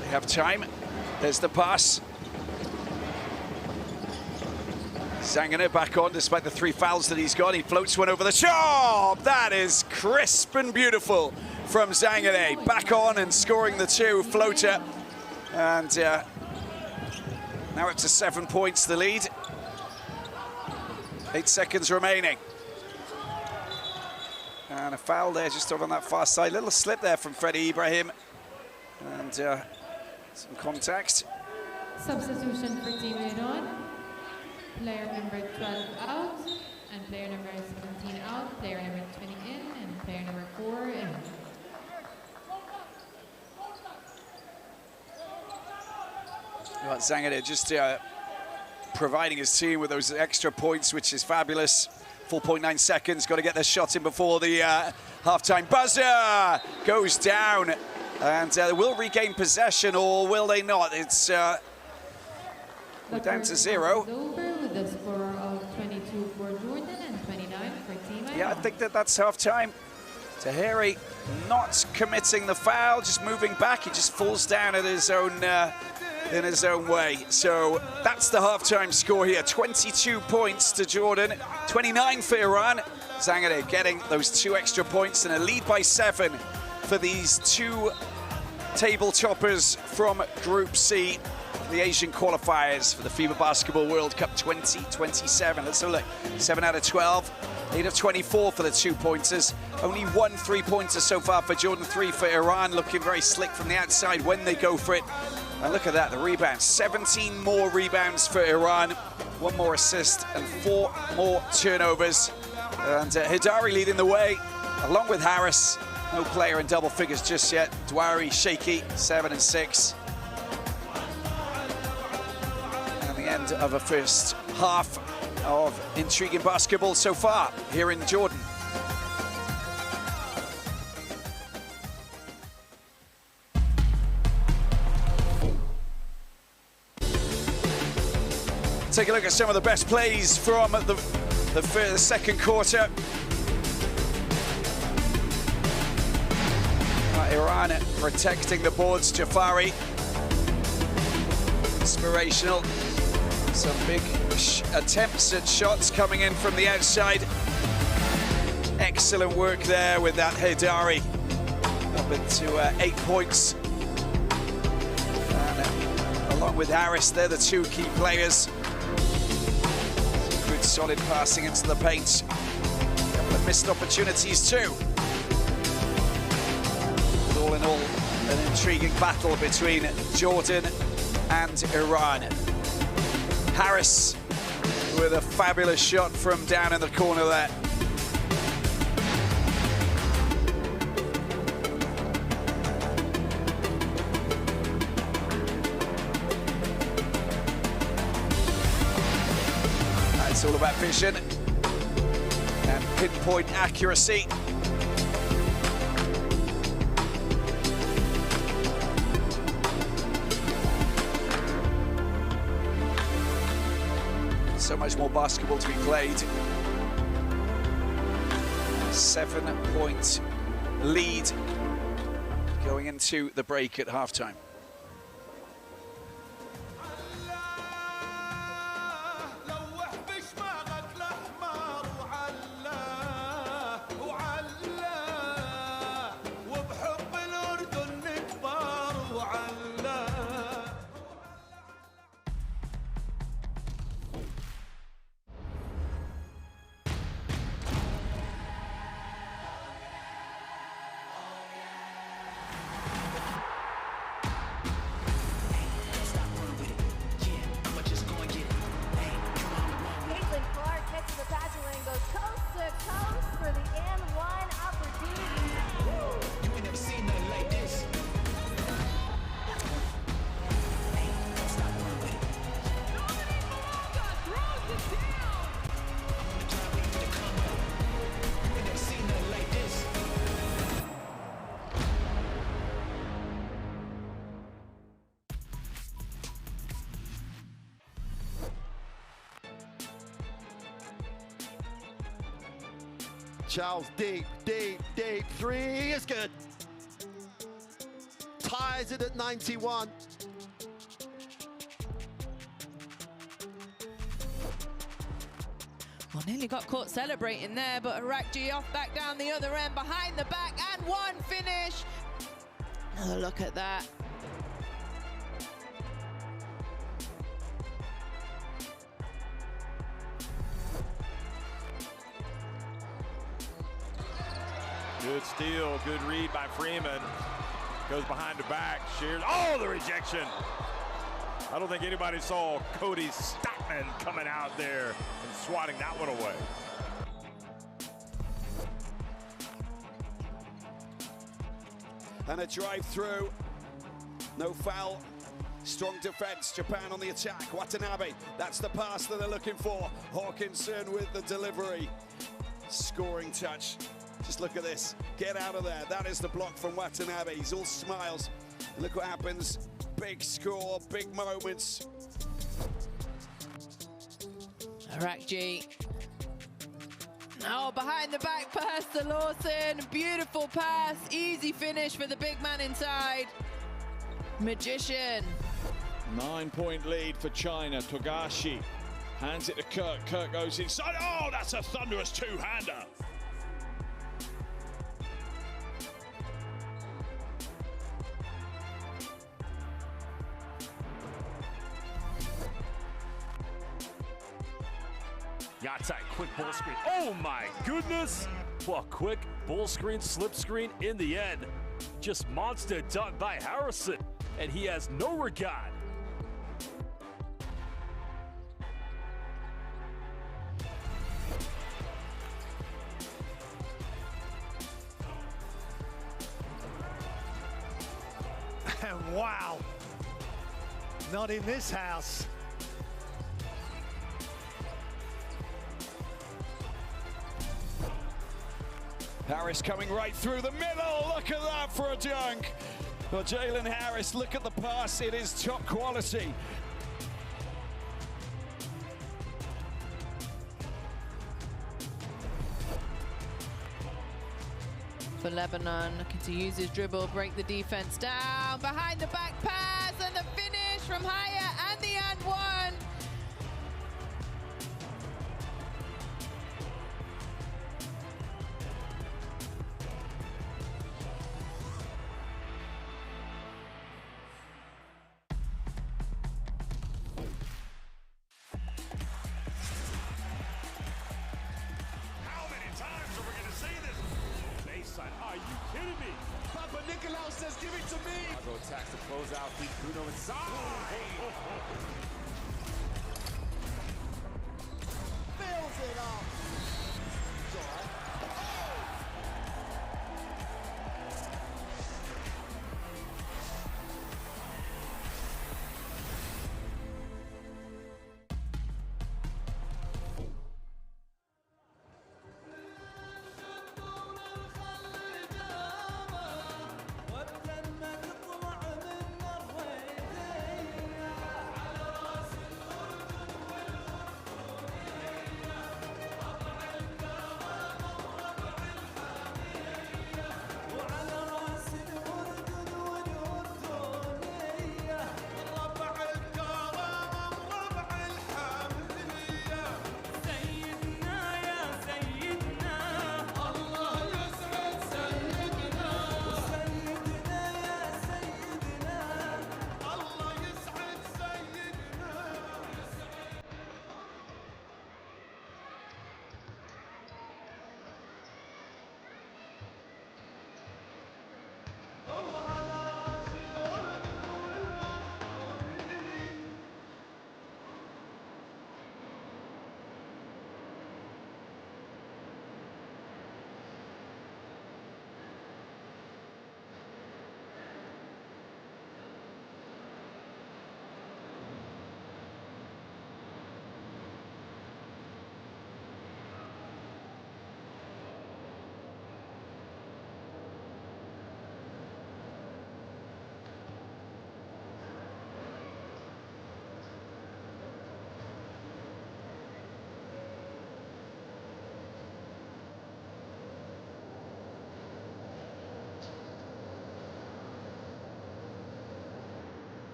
[SPEAKER 1] They have time. There's the pass. Zangane back on despite the 3 fouls that he's got. He floats one over the top. That is crisp and beautiful from Zangane. Back on and scoring the 2 floater. And now up to 7 points, the lead. 8 seconds remaining. And a foul there just on that far side. Little slip there from Freddie Ibrahim. And some contact.
[SPEAKER 2] Substitution for Team Iran. Player number 12 out, and player number 17 out, player number 20 in, and player number 4 in.
[SPEAKER 1] Well, Zangane just providing his team with those extra points, which is fabulous. 4.9 seconds, got to get their shot in before the halftime buzzer goes down. And they will regain possession, or will they not? It's we're down to 0.
[SPEAKER 2] Over with a score of 22 for Jordan and 29 for Team Iran.
[SPEAKER 1] Yeah, I think that's halftime. Tahiri not committing the foul, just moving back. He just falls down at his own in his own way. So that's the halftime score here. 22 points to Jordan, 29 for Iran. Zangare getting those 2 extra points and a lead by 7 for these 2 table toppers from Group C, the Asian qualifiers for the FIBA Basketball World Cup 2027. Let's have a look. 7 out of 12, 8 of 24 for the 2-pointers. Only 1 3-pointer so far for Jordan, 3 for Iran. Looking very slick from the outside when they go for it. And look at that, the rebounds. 17 more rebounds for Iran, 1 more assist and 4 more turnovers. And Hidari leading the way, along with Harris. No player in double figures just yet. Dwari shaky, 7 and 6. And the end of a first half of intriguing basketball so far here in Jordan. Take a look at some of the best plays from the second quarter. Iran protecting the boards. Jafari, inspirational. Some big attempts at shots coming in from the outside. Excellent work there with that Hidari. Up into 8 points. And along with Harris, they're the 2 key players. Good solid passing into the paint. A couple of missed opportunities too. All in all, an intriguing battle between Jordan and Iran. Harris with a fabulous shot from down in the corner there. It's all about vision and pinpoint accuracy. So much more basketball to be played. 7-point lead going into the break at halftime.
[SPEAKER 6] Charles, deep, three is good. Ties it at 91.
[SPEAKER 7] Well, nearly got caught celebrating there, but Arakji off back down the other end, behind the back, and 1 finish. Another look at that.
[SPEAKER 8] Good steal, good read by Freeman. Goes behind the back, shears. Oh, the rejection. I don't think anybody saw Cody Stockman coming out there and swatting that one away.
[SPEAKER 1] And a drive through. No foul. Strong defense. Japan on the attack. Watanabe. That's the pass that they're looking for. Hawkinson with the delivery. Scoring touch. Just look at this. Get out of there. That is the block from Watanabe. He's all smiles. And look what happens. Big score, big moments.
[SPEAKER 7] Arakji Oh, behind the back pass to Lawson. Beautiful pass. Easy finish for the big man inside. Magician.
[SPEAKER 9] 9-point lead for China. Togashi hands it to Kirk. Kirk goes inside. Oh, that's a thunderous two-hander.
[SPEAKER 10] Yatai, quick ball screen. Oh my goodness! Well, quick ball screen, slip screen in the end. Just monster dunk by Harrison, and he has no regard.
[SPEAKER 11] And wow, not in this house.
[SPEAKER 1] Harris coming right through the middle. Look at that for a dunk. Well, Jalen Harris, look at the pass. It is top quality.
[SPEAKER 7] For Lebanon, looking to use his dribble, break the defense down. Behind the back pass and the finish from Haya and the and one.
[SPEAKER 10] Are you kidding me?
[SPEAKER 5] Papa Nicolau says, give it to me.
[SPEAKER 10] Chicago attacks the closeout. Beat Bruno inside.
[SPEAKER 5] Fills it up. It's all right.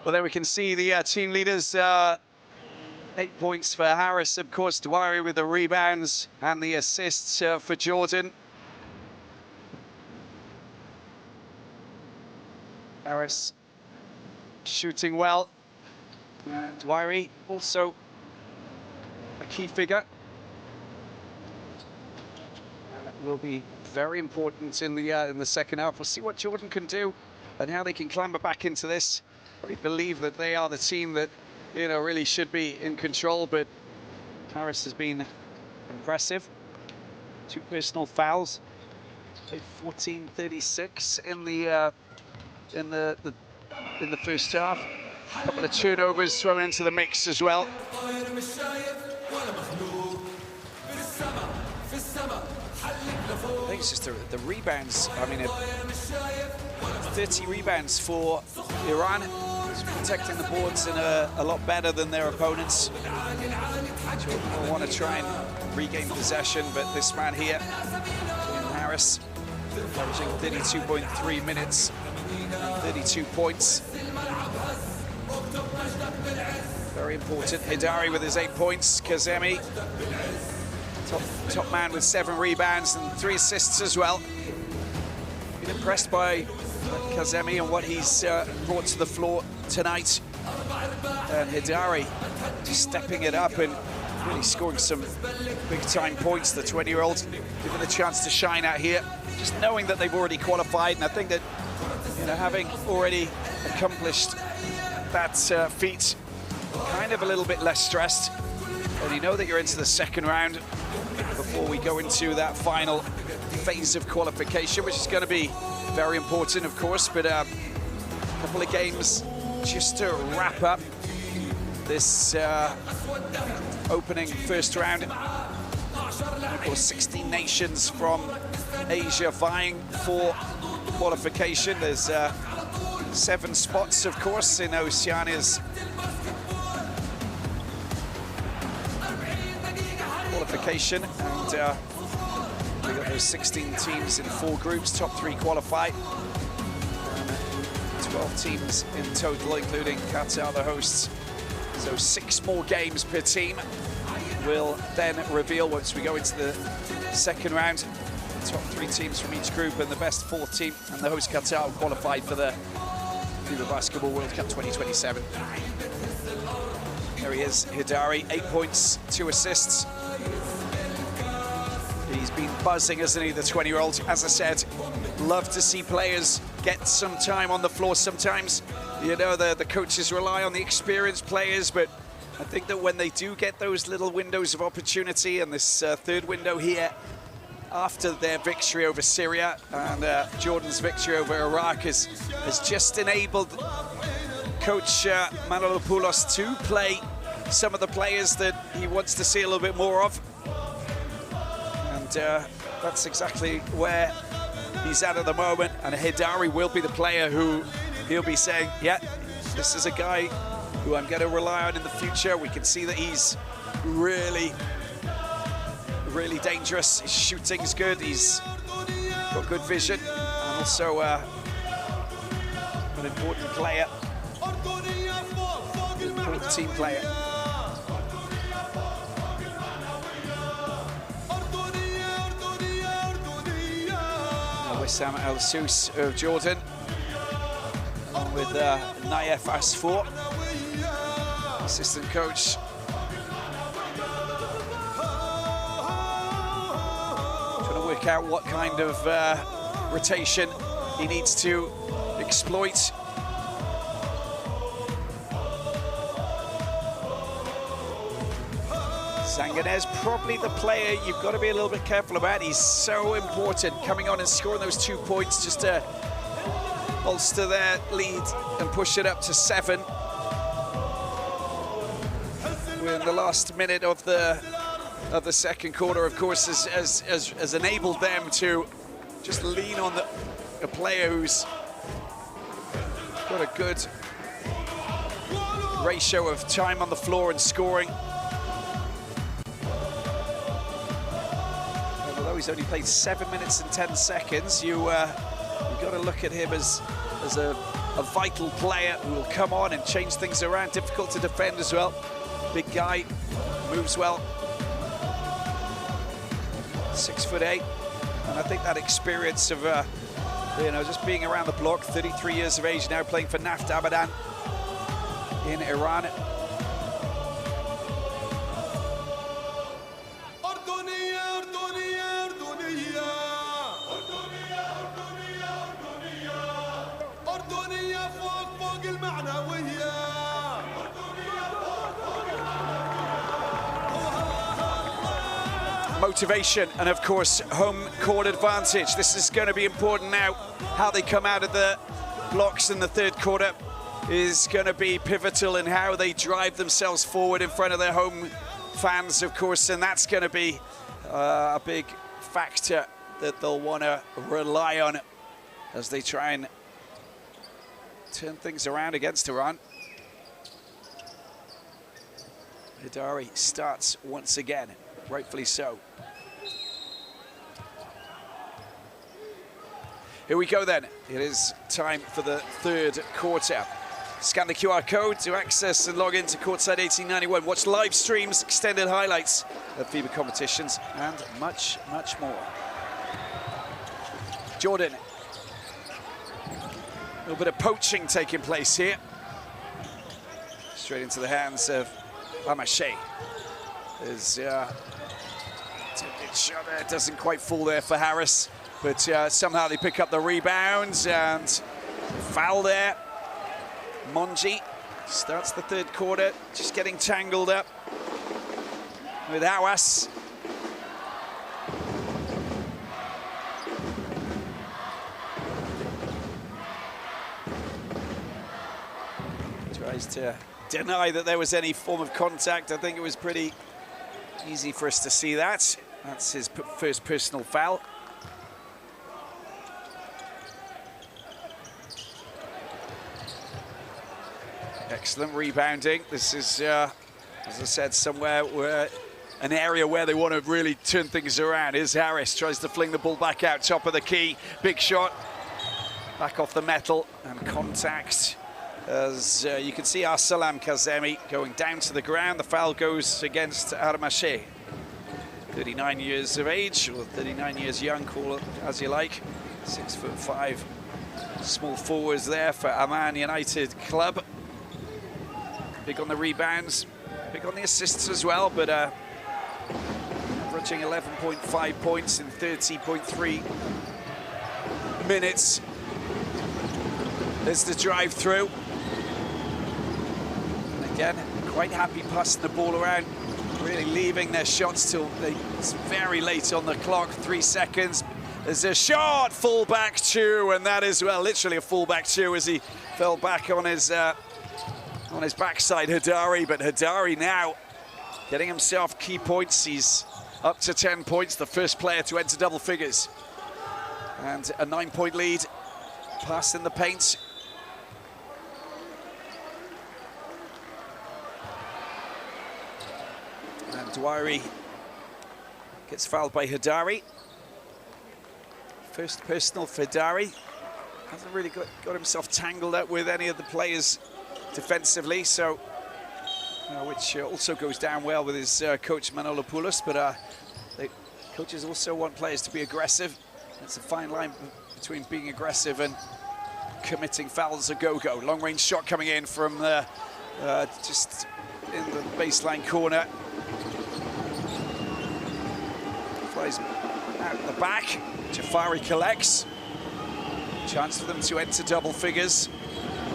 [SPEAKER 1] Well, there we can see the team leaders. 8 points for Harris, of course, Dwyer with the rebounds and the assists for Jordan. Harris shooting well. Dwyer also a key figure. And that will be very important in the second half. We'll see what Jordan can do and how they can clamber back into this. We believe that they are the team that, you know, really should be in control, but Harris has been impressive. 2 personal fouls. 14:36 in the first half. A couple of turnovers thrown into the mix as well. it's just the rebounds. I mean, 30 rebounds for Iran. It's protecting the boards in a lot better than their opponents. Will want to try and regain possession, but this man here, Harris, averaging 32.3 minutes, 32 points. Very important. Hidari with his 8 points. Kazemi, top man with 7 rebounds and 3 assists as well. Been impressed by Kazemi and what he's brought to the floor tonight. And Hidari just stepping it up and really scoring some big-time points. The 20-year-old given a chance to shine out here, just knowing that they've already qualified. And I think that, you know, having already accomplished that feat, kind of a little bit less stressed. And you know that you're into the second round before we go into that final phase of qualification, which is going to be very important, of course. But a couple of games just to wrap up this opening first round. Of course, 16 nations from Asia vying for qualification. There's 7 spots, of course, in Oceania's qualification, and we got those 16 teams in 4 groups. Top 3 qualify. 12 teams in total, including Qatar, the hosts. So 6 more games per team will then reveal once we go into the second round. The top 3 teams from each group and the best 4th team and the host Qatar will qualify for the FIBA Basketball World Cup 2027. There he is, Hidari, 8 points, 2 assists. He's been buzzing, hasn't he, the 20-year-old? As I said, love to see players get some time on the floor sometimes. You know, the coaches rely on the experienced players, but I think that when they do get those little windows of opportunity, and this 3rd window here, after their victory over Syria and Jordan's victory over Iraq has just enabled Coach Manolopoulos to play some of the players that he wants to see a little bit more of. And that's exactly where he's at the moment. And Hidari will be the player who he'll be saying, yeah, this is a guy who I'm going to rely on in the future. We can see that he's really dangerous. His shooting's good. He's got good vision, and also an important player, important team player. Wissam Al-Sous of Jordan, along with Naif Asfour, assistant coach. Trying to work out what kind of rotation he needs to exploit. Zanganez, probably the player you've got to be a little bit careful about. He's so important, coming on and scoring those 2 points just to bolster their lead and push it up to 7. We're in the last minute of the second quarter, of course, has enabled them to just lean on a player who's got a good ratio of time on the floor and scoring. He's only played 7 minutes and 10 seconds. You've got to look at him as a vital player who will come on and change things around. Difficult to defend as well. Big guy, moves well. 6'8", and I think that experience of just being around the block. 33 years of age now, playing for Naft Abadan in Iran. Motivation and, of course, home court advantage. This is going to be important now. How they come out of the blocks in the third quarter is going to be pivotal in how they drive themselves forward in front of their home fans, of course, and that's going to be a big factor that they'll want to rely on as they try and turn things around against Iran. Hidari starts once again, rightfully so. Here we go then. It is time for the third quarter. Scan the QR code to access and log into Courtside 1891. Watch live streams, extended highlights of FIBA competitions, and much, much more. Jordan. A little bit of poaching taking place here. Straight into the hands of Lamache. His shot there doesn't quite fall there for Harris, but somehow they pick up the rebounds and foul there. Monji starts the third quarter, just getting tangled up with Awas. Tries to deny that there was any form of contact. I think it was pretty easy for us to see that. That's his first personal foul. Excellent rebounding. This is, as I said, somewhere where an area where they want to really turn things around. Here's Harris, tries to fling the ball back out, top of the key. Big shot, back off the metal, and contact. As you can see, Arsalam Kazemi going down to the ground. The foul goes against Aramache. 39 years of age, or 39 years young, call it as you like. 6'5", small forwards there for Amman United Club. Big on the rebounds, big on the assists as well, but averaging 11.5 points in 30.3 minutes. There's the drive through. And again, quite happy passing the ball around, really leaving their shots till it's very late on the clock, 3 seconds. There's a shot, fullback two, and that is, well, literally a fullback two as he fell back on his backside, Hidari, but Hidari now getting himself key points. He's up to 10 points, the first player to enter double figures. And a 9-point lead, pass in the paint. And Dwyer gets fouled by Hidari. First personal for Hidari. Hasn't really got himself tangled up with any of the players defensively, so which also goes down well with his coach Manolopoulos, but the coaches also want players to be aggressive. It's a fine line between being aggressive and committing fouls a go-go. Long-range shot coming in from the just in the baseline corner. Flies out the back. Jafari collects. Chance for them to enter double figures.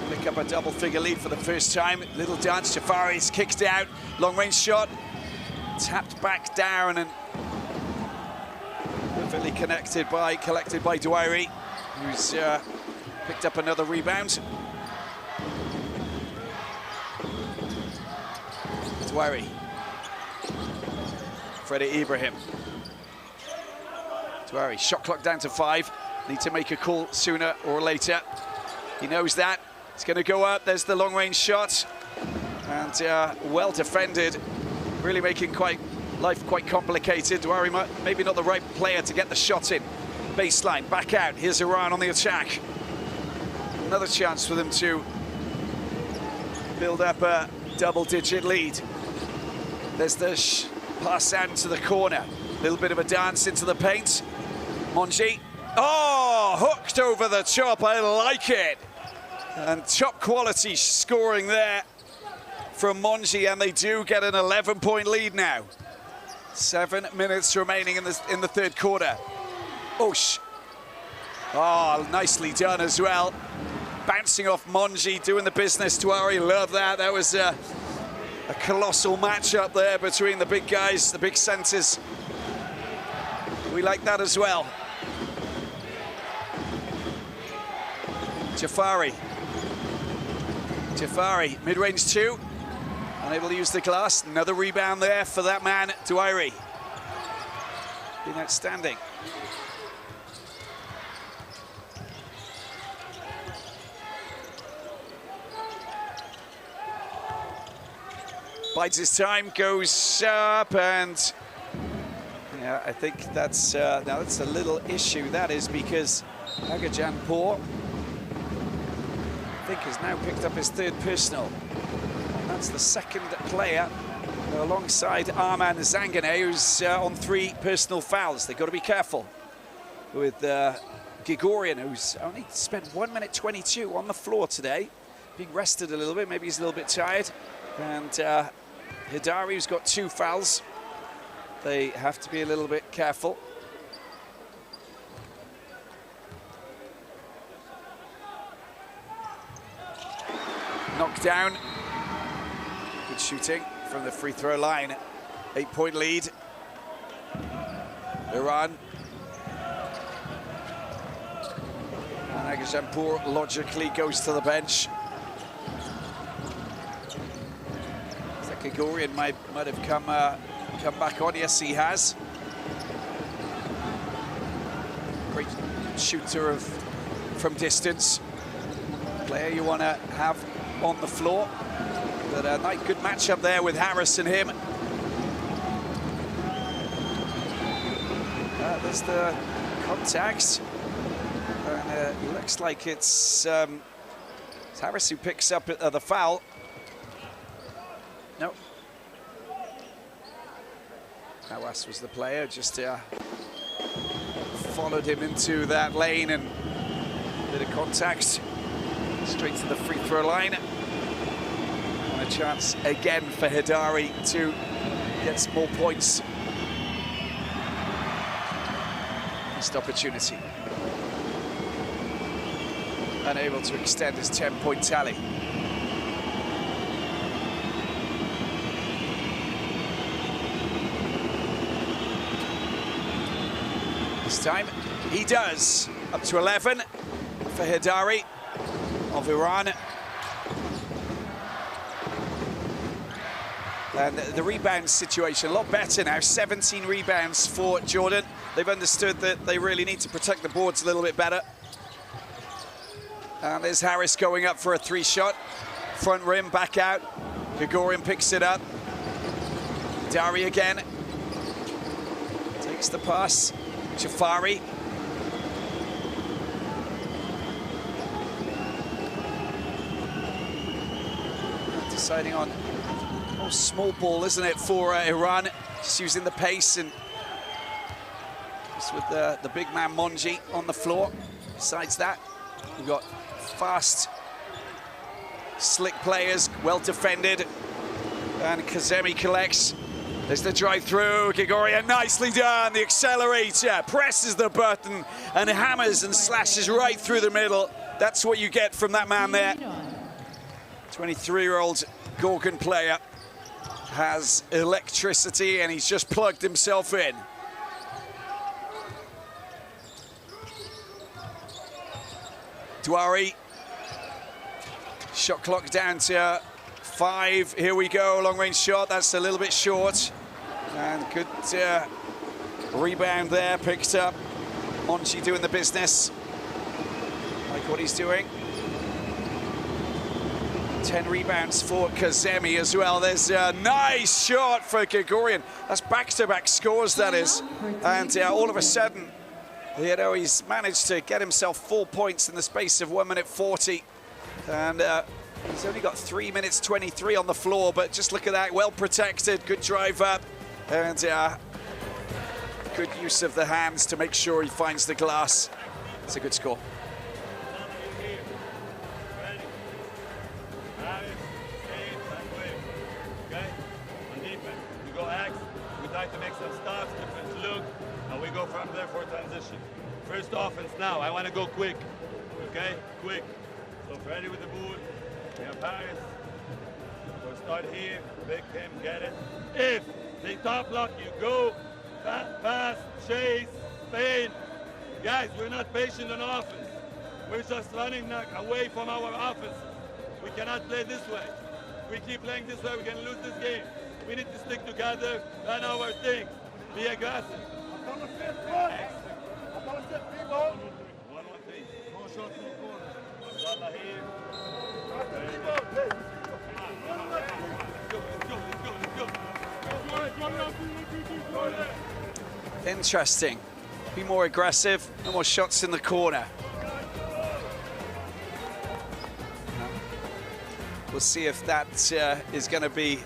[SPEAKER 1] Pick up a double-figure lead for the first time. Little dance, Jafari's kicked out. Long-range shot, tapped back down and perfectly collected by Dwyer, who's picked up another rebound. Dwyer, Freddie Ibrahim. Dwyer, shot clock down to 5. Need to make a call sooner or later. He knows that. It's going to go up. There's the long-range shot, and well defended, really making life quite complicated. Dwyer maybe not the right player to get the shot in. Baseline, back out. Here's Iran on the attack. Another chance for them to build up a double-digit lead. There's the pass out into the corner. A little bit of a dance into the paint. Monji. Oh, hooked over the top. I like it. And top quality scoring there from Monji, and they do get an 11-point lead now. 7 minutes remaining in the third quarter. Oosh. Oh, nicely done as well. Bouncing off Monji, doing the business. Dwyer, love that. That was a colossal matchup there between the big guys, the big centers. We like that as well. Jafari, mid-range two, unable to use the glass. Another rebound there for that man, Dwyer. Been outstanding. bides his time, goes up, and yeah, I think that's now that's a little issue. That is because Agajanpour, I think, has now picked up his third personal. And that's the second player alongside Arman Zangane, who's on 3 personal fouls. They've got to be careful with Grigorian, who's only spent 1 minute 22 on the floor today, being rested a little bit. Maybe he's a little bit tired. And Hidari, who's got 2 fouls. They have to be a little bit careful. Knocked down. Good shooting from the free throw line. 8-point lead. Iran. And Agajanpour logically goes to the bench. Grigorian might have come back on. Yes, he has. Great shooter from distance. Player you want to have on the floor. But a nice, good matchup there with Harris and him. There's the contacts. And it looks like it's Harris who picks up the foul. No. Hawass was the player, just followed him into that lane, and a bit of contact straight to the free throw line. And a chance again for Hidari to get some more points. Missed opportunity. Unable to extend his 10-point tally. This time he does. Up to 11 for Hidari of Iran. And the rebound situation a lot better now. 17 rebounds for Jordan. They've understood that they really need to protect the boards a little bit better. And there's Harris going up for a 3-shot. Front rim, back out. Grigorian picks it up. Hidari again. Takes the pass. Jafari. Deciding on small ball, isn't it, for Iran? Just using the pace, and just with the big man Monji on the floor. Besides that, we've got fast, slick players, well defended. And Kazemi collects. There's the drive through. Grigorian, nicely done. The accelerator presses the button and hammers and slashes right through the middle. That's what you get from that man there. 23-year-old Gorgon player has electricity, and he's just plugged himself in. Douari. Shot clock down to 5. Here we go, long-range shot. That's a little bit short. And good rebound there, picked up. Monji doing the business. Like what he's doing. 10 rebounds for Kazemi as well. There's a nice shot for Grigorian. That's back-to-back scores, that is. And all of a sudden, you know, he's managed to get himself 4 points in the space of 1 minute 40. And he's only got 3 minutes 23 on the floor, but just look at that, well protected, good drive up, and good use of the hands to make sure he finds the glass. It's a good score.
[SPEAKER 3] Okay, on defense, we go X, we try to make some stops, different look, and we go from there for transition. First offense now, I want to go quick, okay, quick. So Freddie with the boot, we have Harris. We'll start here, pick him, get it. If they top lock, you go, pass, chase, feint. Guys, we're not patient on offense. We're just running away from our offense. We cannot play this way. We keep playing this way, we're going to lose this game. We need to stick together, run our thing, be aggressive. 1-1-3. No shot, no corner. Abdallah here. Let's go, let's go.
[SPEAKER 1] Interesting. Be more aggressive, no more shots in the corner. We'll see if that is going to be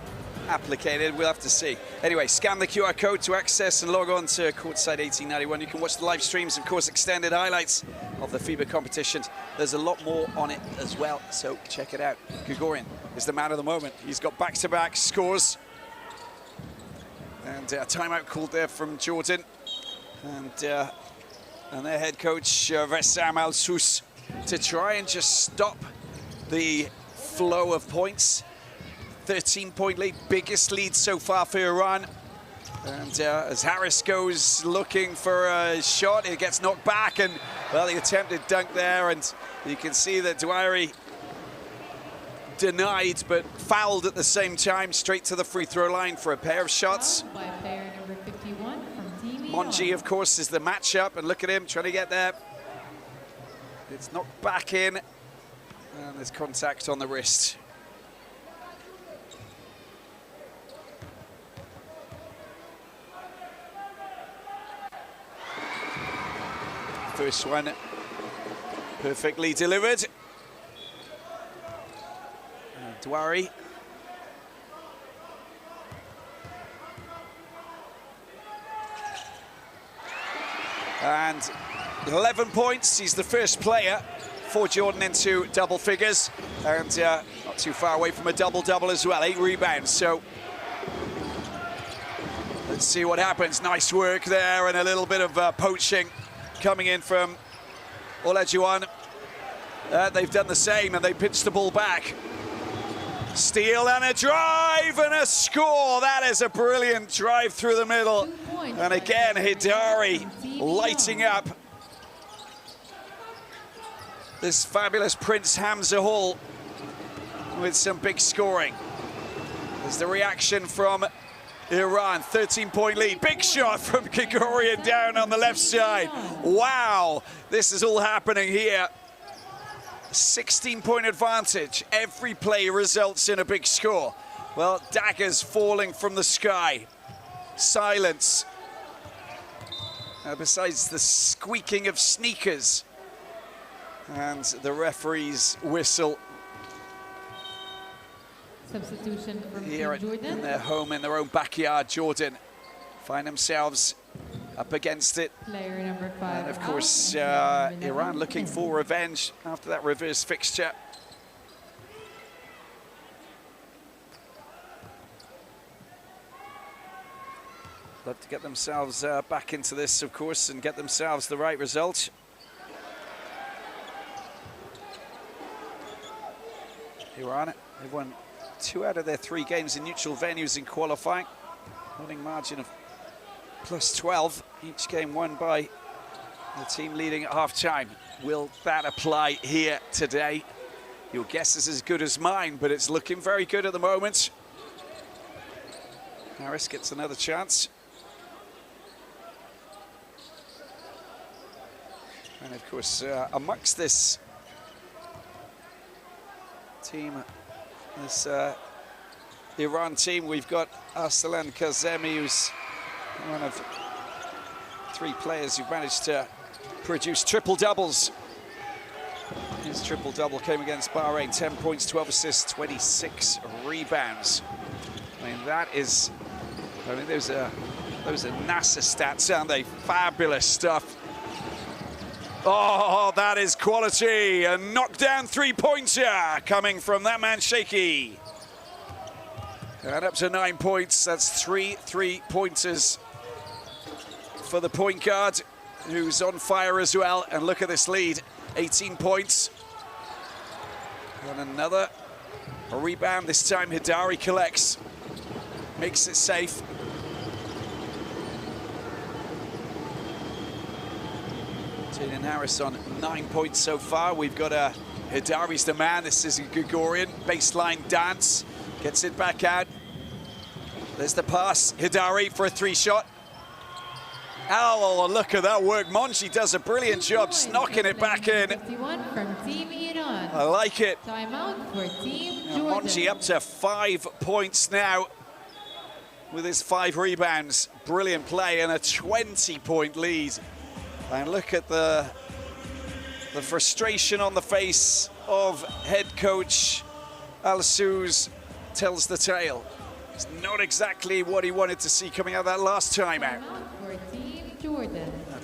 [SPEAKER 1] applicated. We'll have to see. Anyway, scan the QR code to access and log on to Courtside 1891. You can watch the live streams, of course, extended highlights of the FIBA competitions. There's a lot more on it as well, so check it out. Gregorian is the man of the moment. He's got back-to-back scores. And a timeout called there from Jordan. And their head coach, Vessam Al-Sous, to try and just stop the flow of points. 13-point lead, biggest lead so far for Iran. And as Harris goes looking for a shot, it gets knocked back, and well, the attempted dunk there, and you can see that Douairi denied but fouled at the same time, straight to the free throw line for a pair of shots.
[SPEAKER 2] By player number 51 from Team
[SPEAKER 1] Monji, of course, is the matchup, and look at him trying to get there. It's knocked back in, and there's contact on the wrist. First one perfectly delivered. Douairi. And 11 points. He's the first player for Jordan into double figures. And not too far away from a double-double as well. 8 rebounds. So let's see what happens. Nice work there, and a little bit of poaching coming in from Olajuwon. They've done the same, and they pitched the ball back. Steal and a drive and a score. That is a brilliant drive through the middle. And again, Hidari lighting up this fabulous Prince Hamza Hall with some big scoring. There's the reaction from Iran, 13-point lead. Big shot from Gregorian down on the left side. Wow, this is all happening here. 16-point advantage. Every play results in a big score. Well, daggers falling from the sky. Silence. Besides the squeaking of sneakers and the referee's whistle.
[SPEAKER 2] Substitution from
[SPEAKER 1] Here
[SPEAKER 2] Jordan.
[SPEAKER 1] in their home, in their own backyard, Jordan find themselves up against it.
[SPEAKER 2] Player number 5
[SPEAKER 1] And of course, Iran looking for revenge after that reverse fixture. Love to get themselves back into this, of course, and get themselves the right result. Iran, they've won 2 out of their 3 games in neutral venues in qualifying. Winning margin of +12. Each game won by the team leading at half-time. Will that apply here today? Your guess is as good as mine, but it's looking very good at the moment. Harris gets another chance. And of course, amongst this team, this Iran team, we've got Arslan Kazemi, who's one of 3 players who've managed to produce triple-doubles. His triple-double came against Bahrain, 10 points, 12 assists, 26 rebounds. I mean, that is, I mean, those are NASA stats, aren't they? Fabulous stuff. Oh, that is quality. A knockdown 3-pointer coming from that man, Shaky. And up to 9 points. That's 3 3-pointers for the point guard, who's on fire as well. And look at this lead, 18 points. And another rebound. This time Hidari collects, makes it safe. Jaden Harris on 9 points so far. We've got Hidari's the man. This is a Gregorian baseline dance. Gets it back out. There's the pass. Hidari for a 3-shot. Oh, look at that work. Monji does a brilliant job knocking it back in.
[SPEAKER 2] 51 from Team Iran.
[SPEAKER 1] I like it.
[SPEAKER 2] Timeout for Team
[SPEAKER 1] Now
[SPEAKER 2] Jordan.
[SPEAKER 1] Monji up to 5 points now. with his 5 rebounds. Brilliant play and a 20-point lead. And look at the frustration on the face of head coach Al-Souz tells the tale. It's not exactly what he wanted to see coming out of that last time out.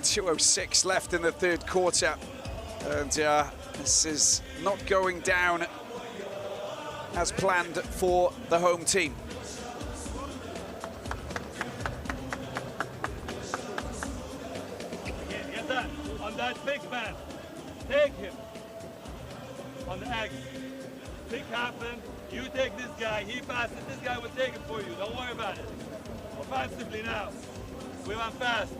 [SPEAKER 1] 2:06 left in the third quarter. And this is not going down as planned for the home team.
[SPEAKER 3] Get that. On that big man. Take him. On the X. Pick happen. You take this guy. He passes. This guy will take it for you. Don't worry about it. Offensively now. We went fast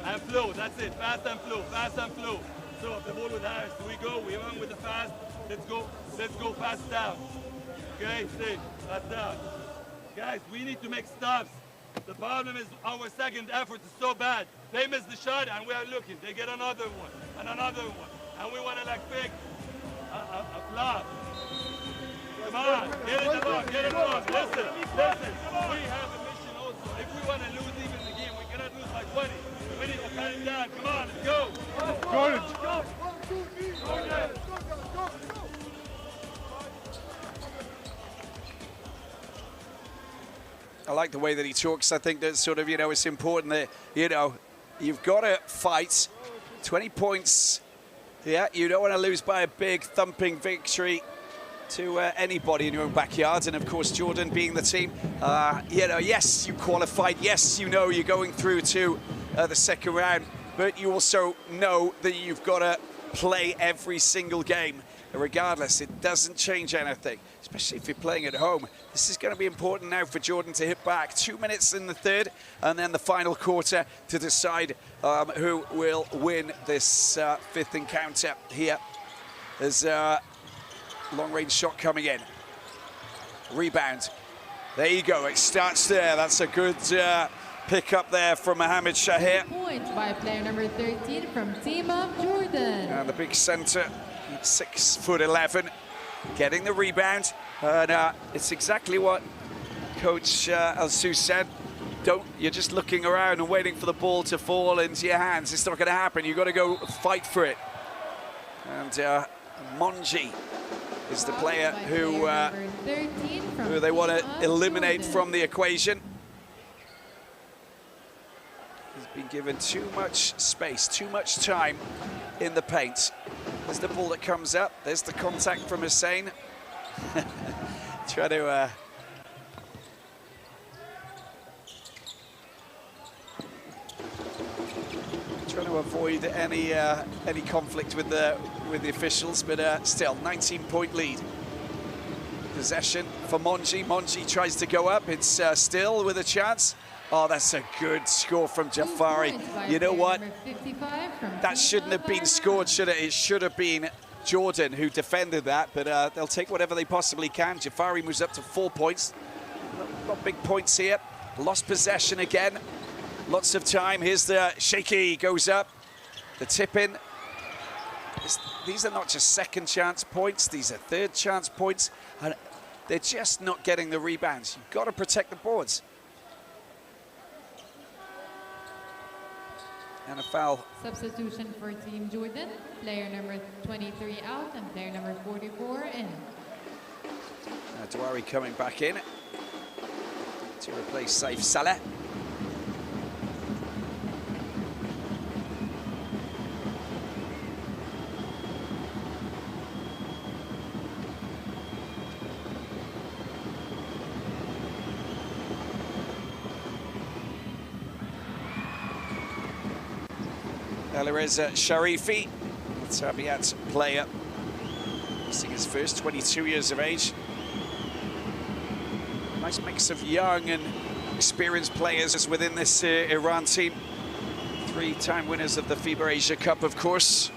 [SPEAKER 3] and flow. That's it. Fast and flow. Fast and flow. So if the ball with Harris, we go. We run with the fast. Let's go. Let's go fast down. Okay, stay. Fast down. Guys, we need to make stops. The problem is our second effort is so bad. They miss the shot and we are looking. They get another one and another one. And we want to like pick a flop. Come on, get it along, get it along. Listen. We have a mission also. If we want to lose even the game, we cannot lose by 20. We need to cut it down. Come on, let's go. Go.
[SPEAKER 1] I like the way that he talks. I think that sort of, it's important that, you've got to fight. 20 points. Yeah, you don't want to lose by a big thumping victory to anybody in your own backyard. And of course, Jordan being the team, yes, you qualified. Yes, you're going through to the second round, but you also know that you've got to play every single game. Regardless, it doesn't change anything, especially if you're playing at home. This is going to be important now for Jordan to hit back. 2 minutes in the third, and then the final quarter to decide who will win this fifth encounter here. There's a long-range shot coming in. Rebound. There you go. It starts there. That's a good pick up there from Mohamed Shahir.
[SPEAKER 2] Point by player number 13 from Team Up Jordan.
[SPEAKER 1] And the big centre, 6'11", getting the rebound. And it's exactly what Coach Al-Souz said. You're just looking around and waiting for the ball to fall into your hands. It's not going to happen. You've got to go fight for it. And Monji is the player who they want to eliminate from the equation. He's been given too much space, too much time in the paint. There's the ball that comes up. There's the contact from Hussein. Trying to avoid any conflict with the officials, but still 19-point lead. Possession for Monji. Monji tries to go up. It's still with a chance. Oh, that's a good score from Jafari. You know what? That shouldn't have been scored, should it? It should have been Jordan who defended that, but they'll take whatever they possibly can. Jafari moves up to 4 points. Not big points here. Lost possession again. Lots of time. Here's the shaky, goes up. The tip in. These are not just second chance points, these are third chance points. And they're just not getting the rebounds. You've got to protect the boards. And a foul.
[SPEAKER 2] Substitution for Team Jordan. Player number 23 out and player number 44 in.
[SPEAKER 1] Douari coming back in to replace Saif Saleh. Alireza Sharifi, Tabiat player, missing his first, 22 years of age. Nice mix of young and experienced players within this Iran team. 3-time winners of the FIBA Asia Cup, of course.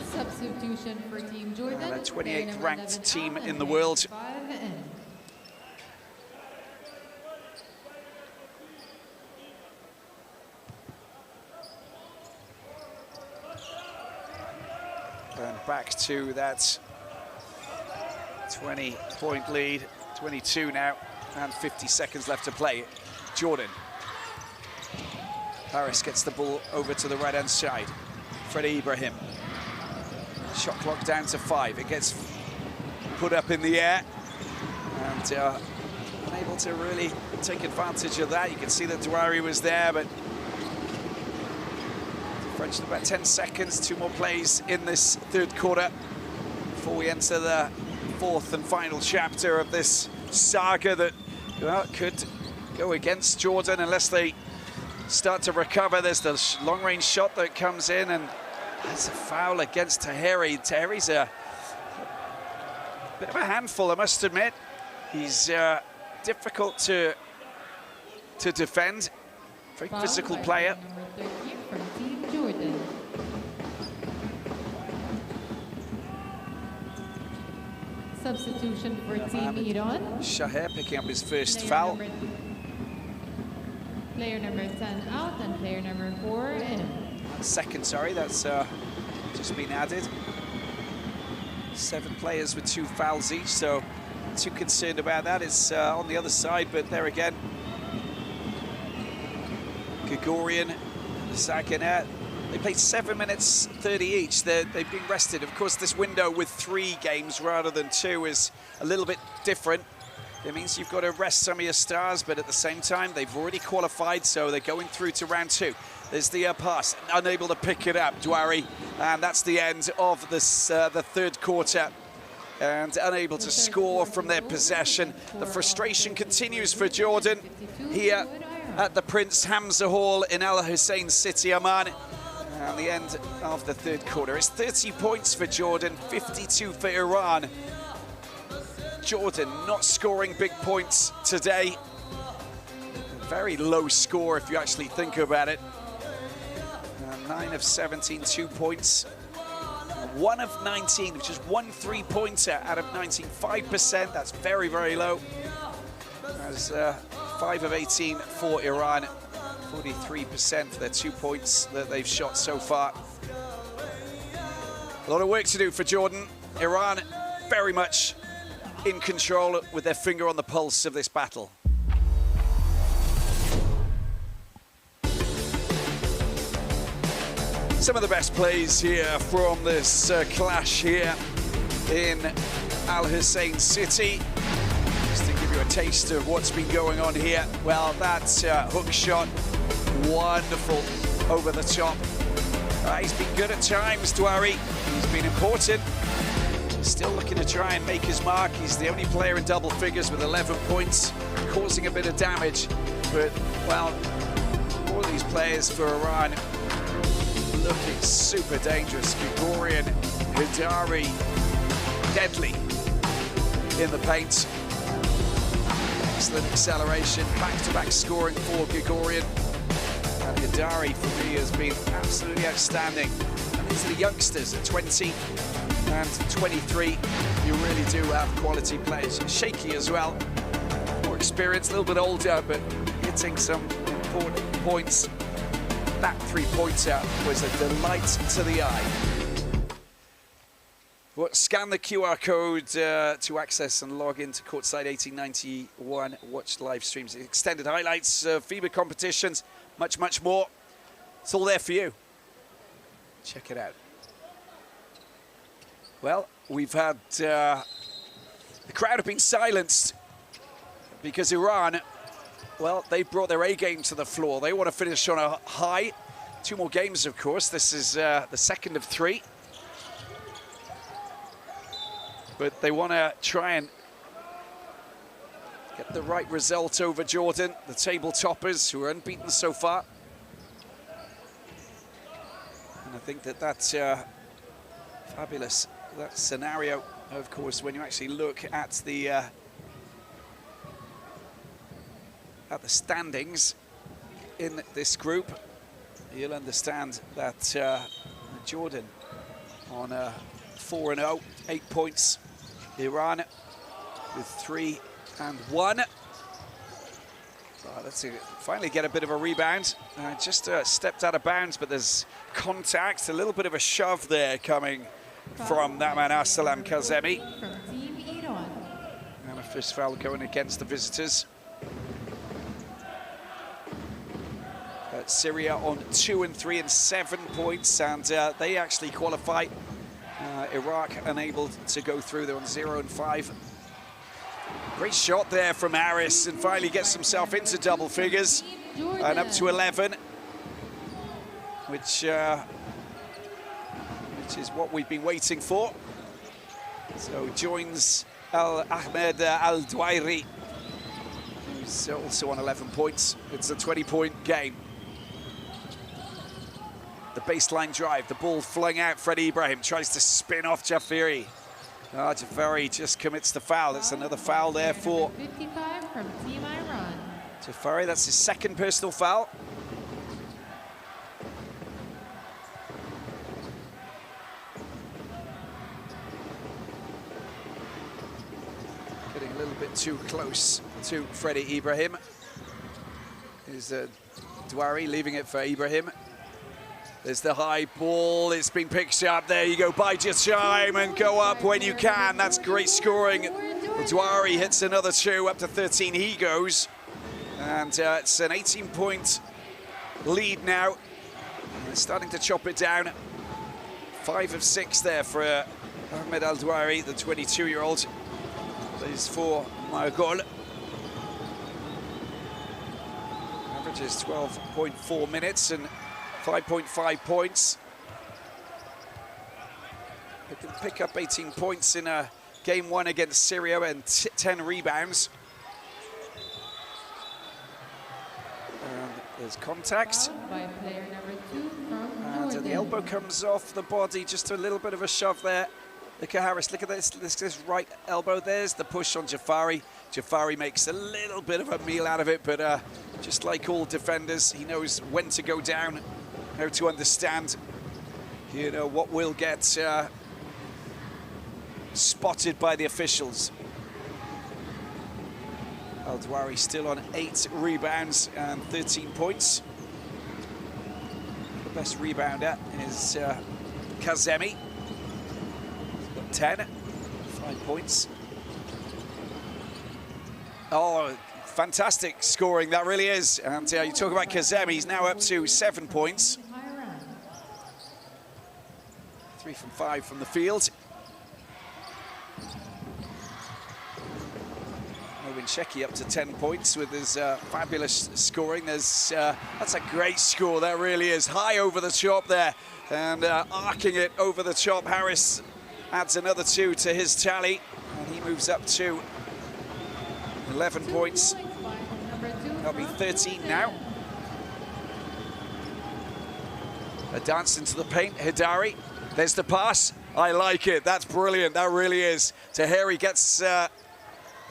[SPEAKER 2] Substitution for Team Jordan.
[SPEAKER 1] And a 28th ranked team in the world. And back to that 20-point lead, 22 now and 50 seconds left to play. Jordan. Harris gets the ball over to the right-hand side. Freddie Ibrahim. Shot clock down to 5. It gets put up in the air. And unable to really take advantage of that. You can see that Douari was there, but the French in about 10 seconds. 2 more plays in this third quarter before we enter the 4th and final chapter of this saga that could go against Jordan unless they start to recover. There's the long-range shot that comes in, and that's a foul against Taheri. Taheri's a bit of a handful, I must admit. He's difficult to defend. Very physical player.
[SPEAKER 2] Number 13 from Team Jordan. Substitution for Team Iran.
[SPEAKER 1] Shaher picking up his first foul.
[SPEAKER 2] Player number 10 out and player number 4 in.
[SPEAKER 1] Second, sorry, that's just been added. 7 players with 2 fouls each, so not too concerned about that. It's on the other side, but there again, Gregorian, Zaganeh, they played 7 minutes 30 each. They've been rested. Of course, this window with 3 games rather than 2 is a little bit different. It means you've got to rest some of your stars, but at the same time, they've already qualified, so they're going through to round 2. There's the pass, unable to pick it up, Douari, and that's the end of this, the third quarter, and unable to score from their possession. The frustration continues for Jordan here at the Prince Hamza Hall in Al Hussein City, Amman. And the end of the third quarter. It's 30 points for Jordan, 52 for Iran. Jordan not scoring big points today. Very low score if you actually think about it. 9 of 17, 2 points. 1 of 19, which is 1 3-pointer out of 19, 5%. That's very, very low. As 5 of 18 for Iran. 43% for their 2 points that they've shot so far. A lot of work to do for Jordan. Iran very much in control with their finger on the pulse of this battle. Some of the best plays here from this clash here in Al Hussein City. Just to give you a taste of what's been going on here. Well, that hook shot, wonderful over the top. He's been good at times, Douari. He's been important. Still looking to try and make his mark. He's the only player in double figures with 11 points, causing a bit of damage. But, well, all these players for Iran looking super dangerous. Gregorian, Hidari, deadly in the paint. Excellent acceleration, back-to-back scoring for Gregorian. And Hidari, for me, has been absolutely outstanding. And these are the youngsters at 20 and 23. You really do have quality players. Shaky as well, more experienced, a little bit older, but hitting some important points. That 3-pointer was a delight to the eye. Well, scan the QR code to access and log into Courtside 1891. Watch live streams, extended highlights, FIBA competitions, much, much more. It's all there for you. Check it out. Well, we've had the crowd have been silenced because Iran, well, they brought their A game to the floor. They want to finish on a high. 2 more games, of course. This is the second of 3. But they want to try and get the right result over Jordan, the table toppers, who are unbeaten so far. And I think that that's fabulous. That scenario, of course, when you actually look at the standings in this group, you'll understand that Jordan on 4-0, 8 points. Iran with 3 and 1. Let's see, finally get a bit of a rebound. Just stepped out of bounds, but there's contact, a little bit of a shove there coming from that man, Arsalan Kazemi.
[SPEAKER 2] From Team Iran.
[SPEAKER 1] And a First foul going against the visitors. Syria on 2 and 3 and 7 points, and they actually qualify. Iraq unable to go through. They're on 0 and 5. Great shot there from Harris, and finally gets himself into double figures and up to 11, which is what we've been waiting for. So joins Ahmed Al-Dwairi, who's also on 11 points. It's a 20-point game. The baseline drive, the ball flung out. Freddie Ibrahim tries to spin off Jafiri. Jafari just commits the foul. That's another foul there for
[SPEAKER 2] 55 from Team Iran.
[SPEAKER 1] Jafari. That's his second personal foul. Getting a little bit too close to Freddie Ibrahim. Here's Dwari leaving it for Ibrahim. There's the high ball, it's been picked up. There you go, bide your time and go up when you can. That's great scoring. Dwari hits another 2, up to 13 he goes. And it's an 18-point lead now. They're starting to chop it down. 5 of 6 there for Ahmed Al-Dwari, the 22-year-old. Plays for Margol. Averages 12.4 minutes and 5.5 points. They can pick up 18 points in a game 1 against Syria and 10 rebounds. And there's contact.
[SPEAKER 2] By player number 2 from
[SPEAKER 1] And the elbow comes off the body, just a little bit of a shove there. Look at Harris, look at this right elbow. There's the push on Jafari. Jafari makes a little bit of a meal out of it, but just like all defenders, he knows when to go down, how to understand, you know, what will get spotted by the officials. Al-Dwari still on 8 rebounds and 13 points. The best rebounder is Kazemi. He's got 10, 5 points. Oh, fantastic scoring, that really is. And you talk about Kazemi, he's now up to 7 points. 3 from 5 from the field. Sheki up to 10 points with his fabulous scoring. There's that's a great score, that really is. High over the top there, and arcing it over the top. Harris adds another 2 to his tally, and he moves up to 11 points. That'll be 13 now. A dance into the paint, Hidari. There's the pass. I like it. That's brilliant. That really is. Tahiri gets the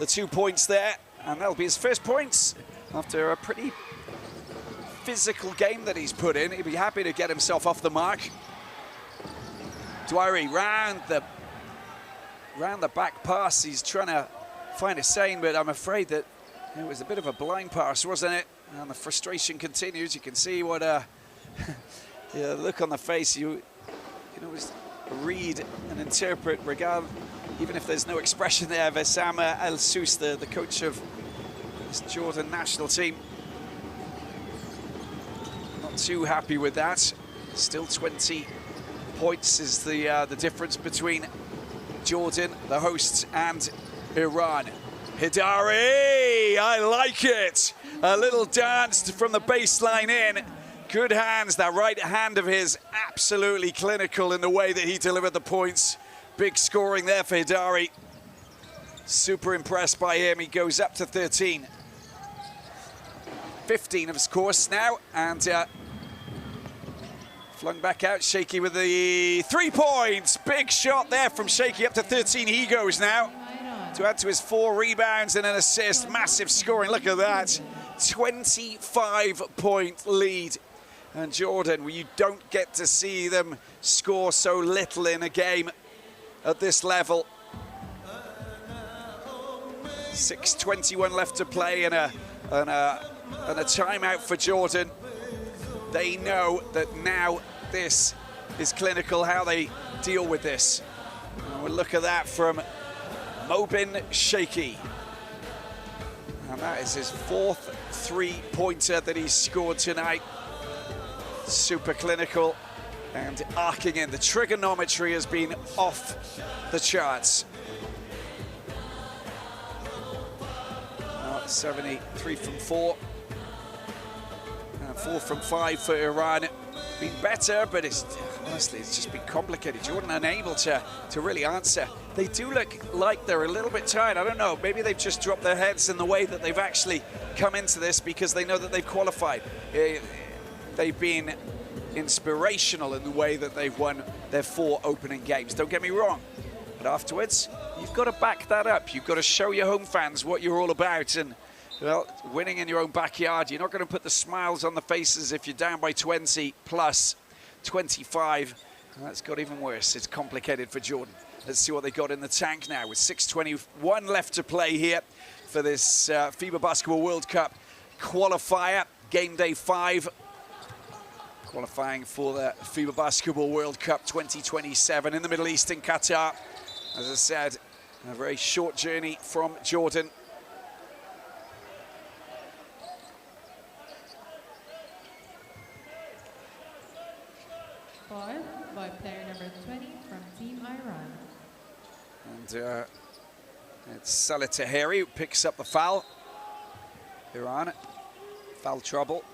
[SPEAKER 1] 2 points there, and that'll be his first points after a pretty physical game that he's put in. He'll be happy to get himself off the mark. Dwari round the back pass. He's trying to find a seam, but I'm afraid that it was a bit of a blind pass, wasn't it? And the frustration continues. You can see what yeah, look on the face. You can always read and interpret even if there's no expression there. Wessam El-Sous, the coach of this Jordan national team, not too happy with that. Still 20 points is the difference between Jordan, the hosts, and Iran. Hidari, I like it. A little dance from the baseline in. Good hands, that right hand of his, absolutely clinical in the way that he delivered the points. Big scoring there for Hidari. Super impressed by him. He goes up to 13. 15 of course now, and flung back out. Shaky with the 3 points. Big shot there from Shaky, up to 13 he goes now. To add to his 4 rebounds and an assist. Massive scoring, look at that. 25-point lead. And Jordan, well, you don't get to see them score so little in a game at this level. 6:21 left to play and a timeout for Jordan. They know that now this is clinical, how they deal with this. And we'll look at that from Mobin Shaky. And that is his 4th three-pointer that he's scored tonight. Super clinical and arcing in. The trigonometry has been off the charts. 73 from 4. 4 from 5 for Iran. Been better, but honestly, it's just been complicated. Jordan unable to really answer. They do look like they're a little bit tired. I don't know, maybe they've just dropped their heads in the way that they've actually come into this because they know that they've qualified. They've been inspirational in the way that they've won their 4 opening games. Don't get me wrong, but afterwards, you've got to back that up. You've got to show your home fans what you're all about. And well, winning in your own backyard, you're not going to put the smiles on the faces if you're down by 20 plus 25. And that's got even worse. It's complicated for Jordan. Let's see what they got in the tank now with 6:21 left to play here for this FIBA Basketball World Cup qualifier, game day 5. Qualifying for the FIBA Basketball World Cup 2027 in the Middle East in Qatar. As I said, a very short journey from Jordan.
[SPEAKER 2] By player number 20 from Team Iran.
[SPEAKER 1] And it's Salah Taheri who picks up the foul. Iran, foul trouble.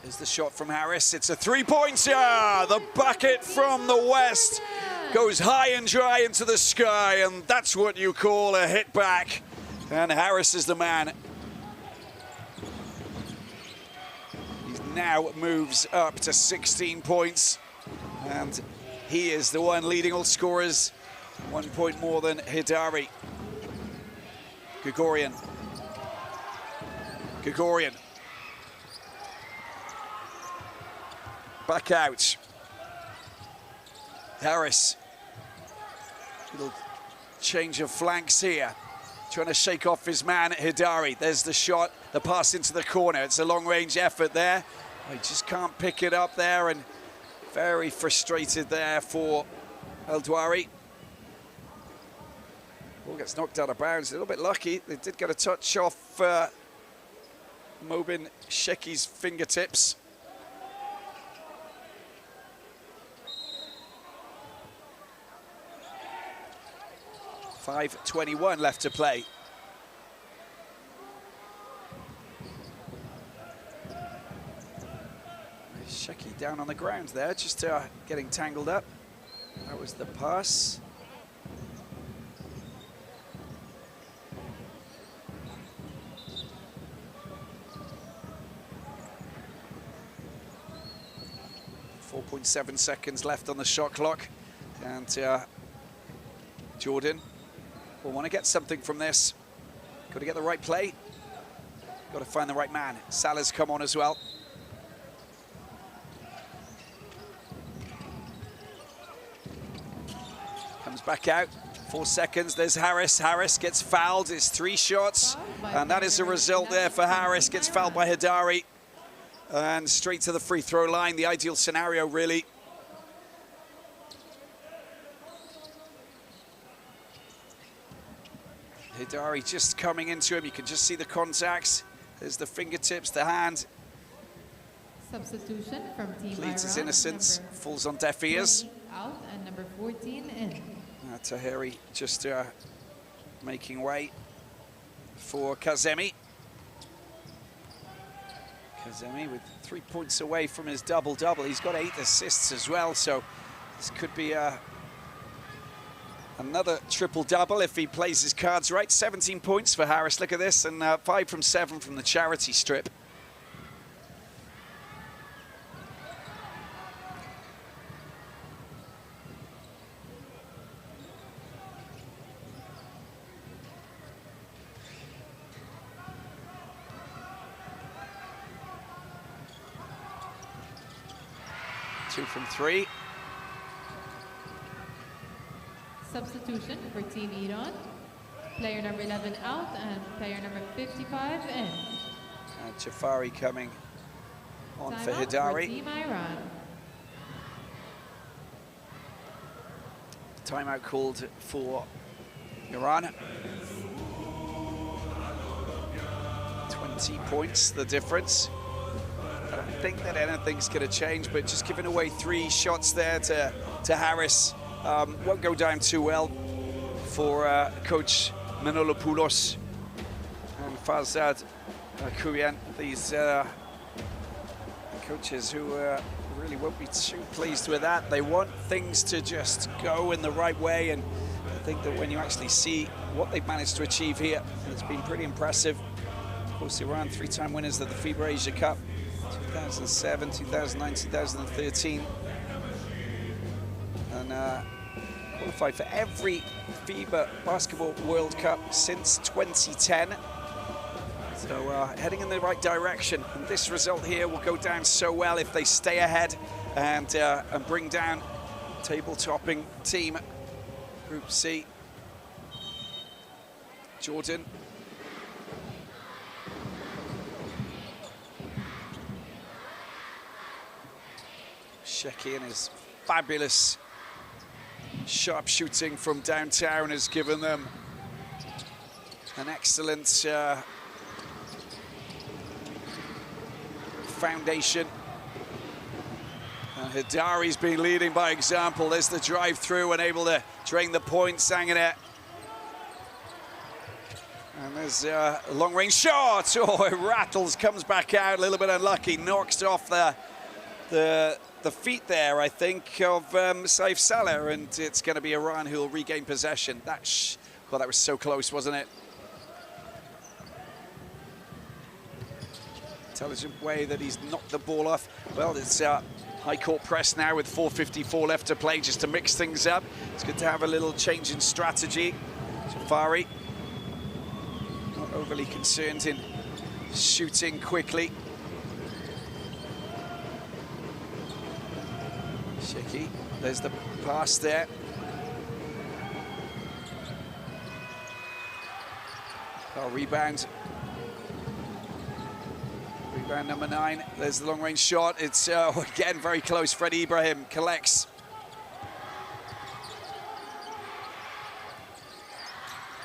[SPEAKER 1] Here's the shot from Harris. It's a three-pointer. The bucket from the west goes high and dry into the sky, and that's what you call a hit back. And Harris is the man. Now moves up to 16 points, and he is the one leading all scorers, 1 point more than Hidari. Gregorian. Back out. Harris. Little change of flanks here. Trying to shake off his man, Hidari. There's the shot, the pass into the corner. It's a long-range effort there. He just can't pick it up there, and very frustrated there for El-Douari. Ball gets knocked out of bounds. A little bit lucky. They did get a touch off Mobin Sheki's fingertips. .5:21 left to play. Sheki down on the ground there, just getting tangled up. That was the pass. .7 seconds left on the shot clock, and Jordan will want to get something from this. Got to get the right play. Got to find the right man. Salah's come on as well. Comes back out. 4 seconds. There's Harris. Harris gets fouled. It's 3 shots. And that is the result there for Harris. Gets fouled by Hidari. And straight to the free throw line. The ideal scenario, really. Hidari just coming into him. You can just see the contacts. There's the fingertips, the hand.
[SPEAKER 2] Substitution from Team
[SPEAKER 1] Pleads his
[SPEAKER 2] Iran,
[SPEAKER 1] innocence. Falls on deaf ears.
[SPEAKER 2] Out and number 14 in.
[SPEAKER 1] Taheri just making way for Kazemi. Kazemi with 3 points away from his double-double. He's got 8 assists as well, so this could be another triple-double if he plays his cards right. 17 points for Harris, look at this, and 5 from 7 from the charity strip. Two from 3.
[SPEAKER 2] Substitution for Team Iran. Player number 11 out and player number 55 in.
[SPEAKER 1] And Jafari coming on
[SPEAKER 2] Time
[SPEAKER 1] for
[SPEAKER 2] out
[SPEAKER 1] Hidari.
[SPEAKER 2] For Team Iran.
[SPEAKER 1] Timeout called for Iran. 20 points, the difference. I don't think that anything's going to change, but just giving away 3 shots there to Harris won't go down too well for Coach Manolopoulos and Farzad Kurian. These coaches who really won't be too pleased with that. They want things to just go in the right way, and I think that when you actually see what they've managed to achieve here, it's been pretty impressive. Of course, Iran 3-time winners of the FIBA Asia Cup, 2007, 2009, 2013, and qualified for every FIBA Basketball World Cup since 2010. So heading in the right direction, and this result here will go down so well if they stay ahead and bring down table-topping team. Group C. Jordan. Shecky and his fabulous sharp shooting from downtown has given them an excellent foundation. And Hidari's been leading by example. There's the drive through and able to drain the point. Sanganet. And there's a long range shot. Oh, it rattles, comes back out, a little bit unlucky, knocks off the feet there, I think, of Saif Salah, and it's going to be Iran who will regain possession. Well, that was so close, wasn't it? Intelligent way that he's knocked the ball off. Well, it's high court press now with 4:54 left to play, just to mix things up. It's good to have a little change in strategy. Jafari not overly concerned in shooting quickly. Shecky, there's the pass there. Oh, rebound. Rebound number 9. There's the long range shot. It's again very close. Freddie Ibrahim collects.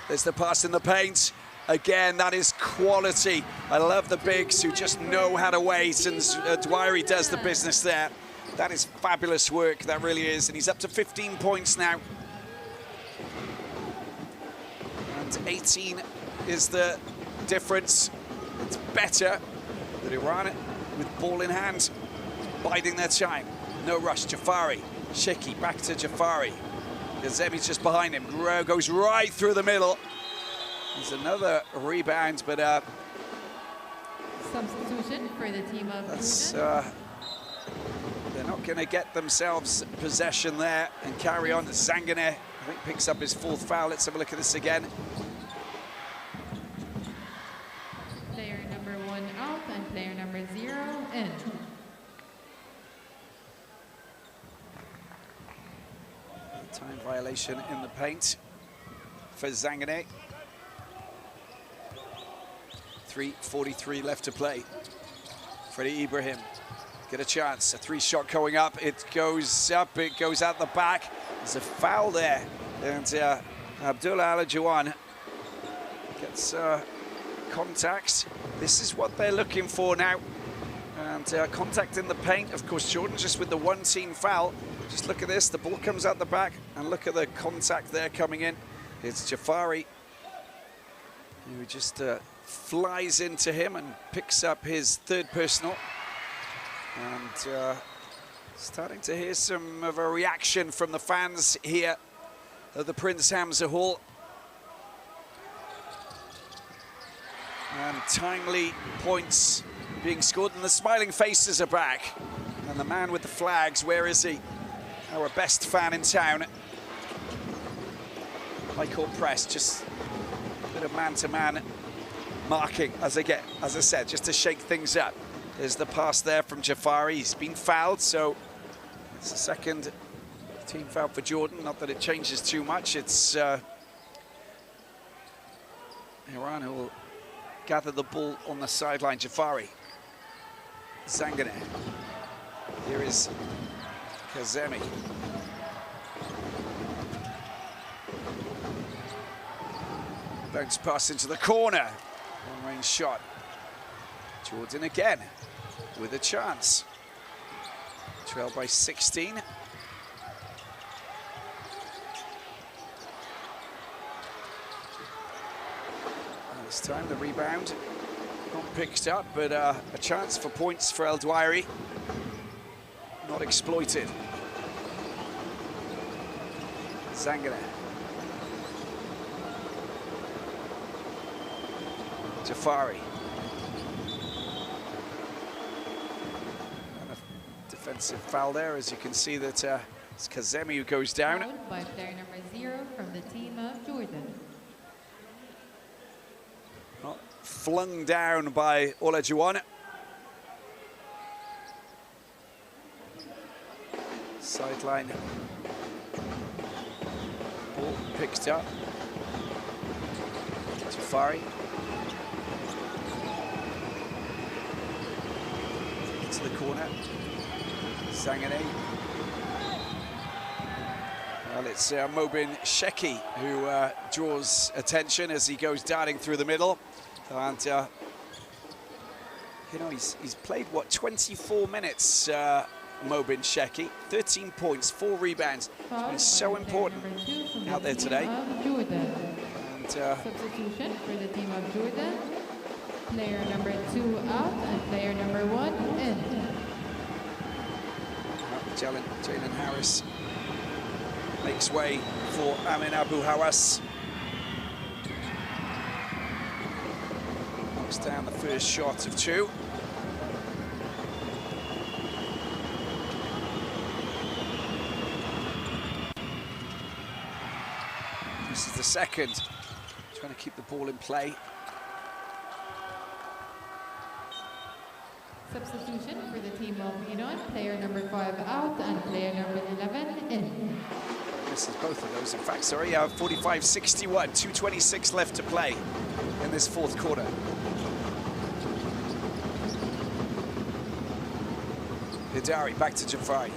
[SPEAKER 1] There's the pass in the paint. Again, that is quality. I love the bigs who just know how to wait, and Dwyer does the business there. That is fabulous work, that really is. And he's up to 15 points now. And 18 is the difference. It's better that Iran, with ball in hand, biding their time. No rush, Jafari. Shecky, back to Jafari. Gazemi's just behind him. Goes right through the middle. There's another rebound, but
[SPEAKER 2] substitution for the team of
[SPEAKER 1] that's they're not going to get themselves possession there and carry on. Zanganeh, I think, picks up his 4th foul. Let's have a look at this again.
[SPEAKER 2] Player number 1 out and player number 0 in.
[SPEAKER 1] Time violation in the paint for Zanganeh. 3:43 left to play. Freddie Ibrahim, get a chance. A 3-shot going up. It goes up, it goes out the back. There's a foul there. And Abdullah Alajuwan gets contacts. This is what they're looking for now. And contact in the paint. Of course, Jordan just with the 1-team foul. Just look at this, the ball comes out the back, and look at the contact there coming in. It's Jafari, who just flies into him and picks up his 3rd personal. And starting to hear some of a reaction from the fans here at the Prince Hamza Hall. And timely points being scored, and the smiling faces are back. And the man with the flags, where is he? Our best fan in town. High court press, just a bit of man-to-man marking as I said, just to shake things up. There's the pass there from Jafari. He's been fouled, so it's the 2nd team foul for Jordan. Not that it changes too much. It's Iran who will gather the ball on the sideline. Jafari. Zanganeh. Here is Kazemi. Bounce pass into the corner. Long range shot. Jordan again with a chance. Trailed by 16. And this time the rebound not picked up, but a chance for points for El Dwairy. Not exploited. Zangara. Jafari. And a defensive foul there, as you can see that it's Kazemi who goes down.
[SPEAKER 2] Fouled by player number 0 from the team of Jordan.
[SPEAKER 1] Not flung down by Olajuwon. Sideline. Ball picked up. Jafari. To the corner. Sangane. Well, it's Mobin Sheki who draws attention as he goes darting through the middle. And, you know, he's played, what, 24 minutes, Mobin Sheki. 13 points, 4 rebounds. It's been so important out there today. And,
[SPEAKER 2] substitution for the team of Jordan. Player number 2 out and player number 1 in.
[SPEAKER 1] Jalen Harris makes way for Amin Abu Hawas. Knocks down the first shot of 2. This is the second. Trying to keep the ball in play.
[SPEAKER 2] Substitution for the team of Iran, player number 5 out and player number 11 in.
[SPEAKER 1] Misses both of those, in fact, sorry. 45-61, 2:26 left to play in this fourth quarter. Hidari back to Jafari.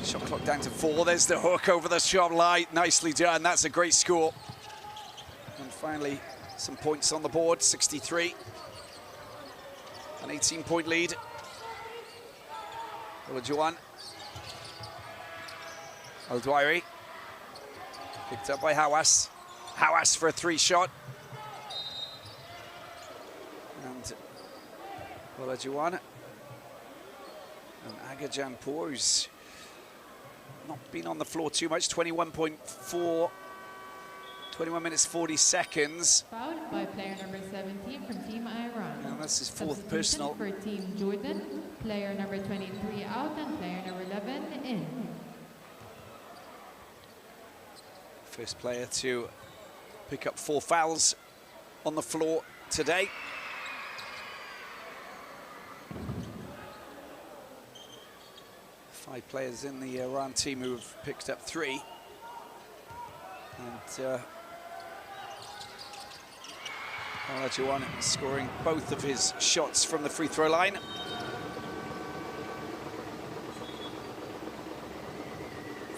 [SPEAKER 1] Shot clock down to 4. There's the hook over the shot light. Nicely done. That's a great score. And finally, some points on the board, 63. An 18-point lead. Olajuwon. El Dwairy. Picked up by Hawas. Hawas for a 3-shot. And Olajuwon. And Agajanpour, who's not been on the floor too much, 21.4. 21 minutes 40 seconds.
[SPEAKER 2] Fouled by player number 17 from Team Iran.
[SPEAKER 1] And that's his 4th personal.
[SPEAKER 2] For Team Jordan, player number 23 out and player number 11 in.
[SPEAKER 1] First player to pick up 4 fouls on the floor today. Five players in the Iran team who have picked up 3. And Olajuwon scoring both of his shots from the free throw line.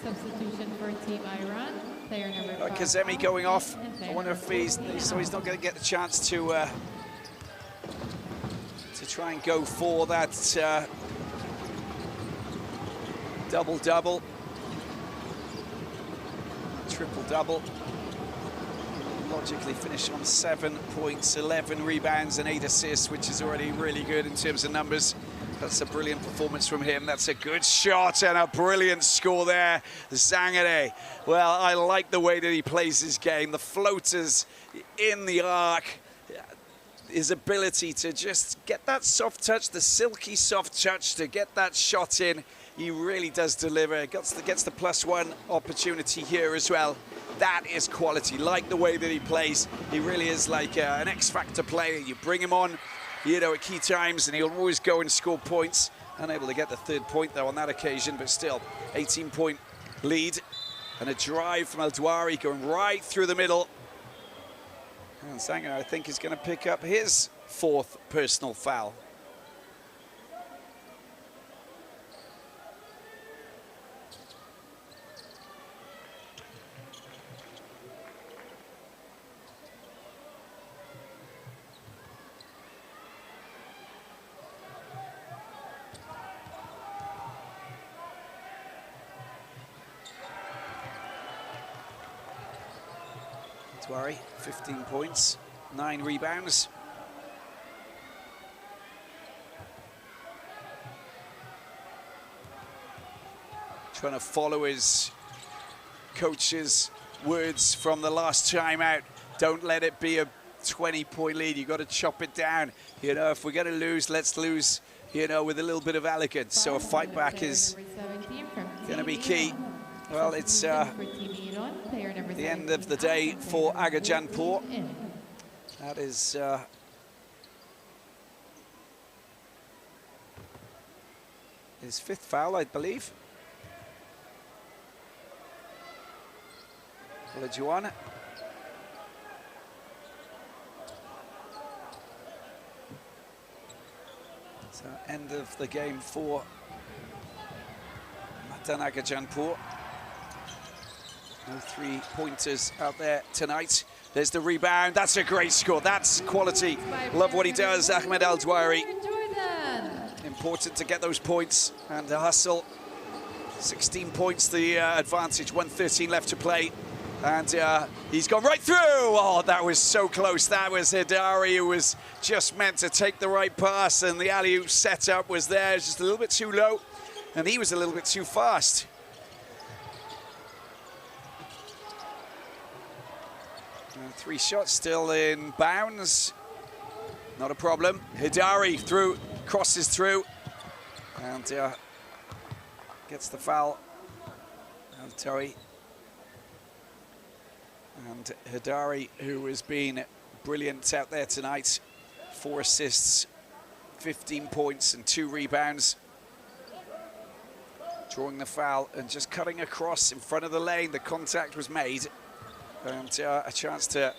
[SPEAKER 2] Substitution for Team Iran, player number 5.
[SPEAKER 1] Kazemi going off. I wonder if he's not going to get the chance to try and go for that double-double, triple-double. Logically finish on 7 points, 11 rebounds and 8 assists, which is already really good in terms of numbers. That's a brilliant performance from him. That's a good shot and a brilliant score there. Zangare. Well, I like the way that he plays his game. The floaters in the arc. His ability to just get that soft touch, the silky soft touch to get that shot in. He really does deliver. Gets the +1 opportunity here as well. That is quality. Like the way that he plays. He really is like an X-factor player. You bring him on, you know, at key times, and he'll always go and score points. Unable to get the 3rd point, though, on that occasion, but still, 18-point lead. And a drive from El Dwairy going right through the middle. And Sanger, I think, is going to pick up his 4th personal foul. Dwari, 15 points, 9 rebounds. Trying to follow his coach's words from the last timeout. Don't let it be a 20-point lead. You've got to chop it down. You know, if we're going to lose, let's lose, you know, with a little bit of elegance. So a fight back is going to be key. Well, it's the end of the day for Agajanpur. That is his 5th foul, I believe. Olajuwon. So end of the game for Matan Agajanpur. No 3-pointers out there tonight. There's the rebound. That's a great score. That's quality. Love what he does, Ahmed Al-Dwari. Important to get those points and the hustle. 16 points the advantage, 1:13 left to play. And he's gone right through. Oh, that was so close. That was Hidari, who was just meant to take the right pass, and the alley-oop setup was there, just a little bit too low, and he was a little bit too fast. And 3 shots still in bounds. Not a problem. Hidari through, crosses through, and gets the foul. Al-Tawi. And Hidari, who has been brilliant out there tonight. 4 assists, 15 points and 2 rebounds. Drawing the foul and just cutting across in front of the lane. The contact was made. And a chance to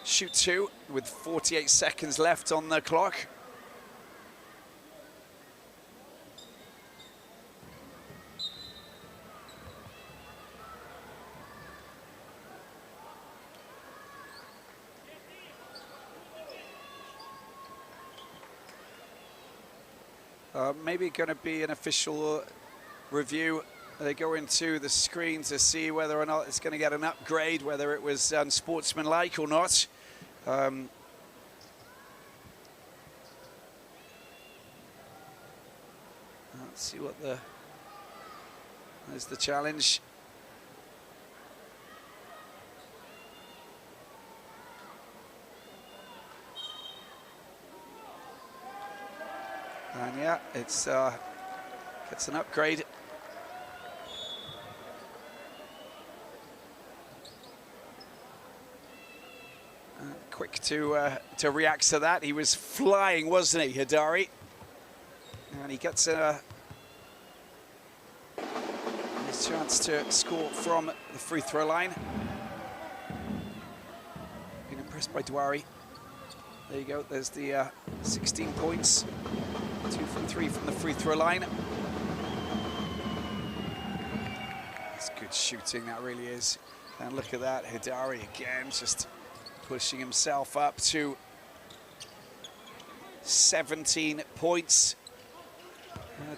[SPEAKER 1] shoot 2 with 48 seconds left on the clock. Maybe going to be an official review. They go into the screen to see whether or not it's going to get an upgrade, whether it was unsportsmanlike or not. Let's see what there's the challenge. And yeah, it's gets an upgrade. Quick to react to that. He was flying, wasn't he, Hidari? And he gets his chance to score from the free throw line. Been impressed by Dwari. There you go, there's the 16 points. 2 from 3 from the free throw line. It's good shooting, that really is. And look at that, Hidari again, just pushing himself up to 17 points.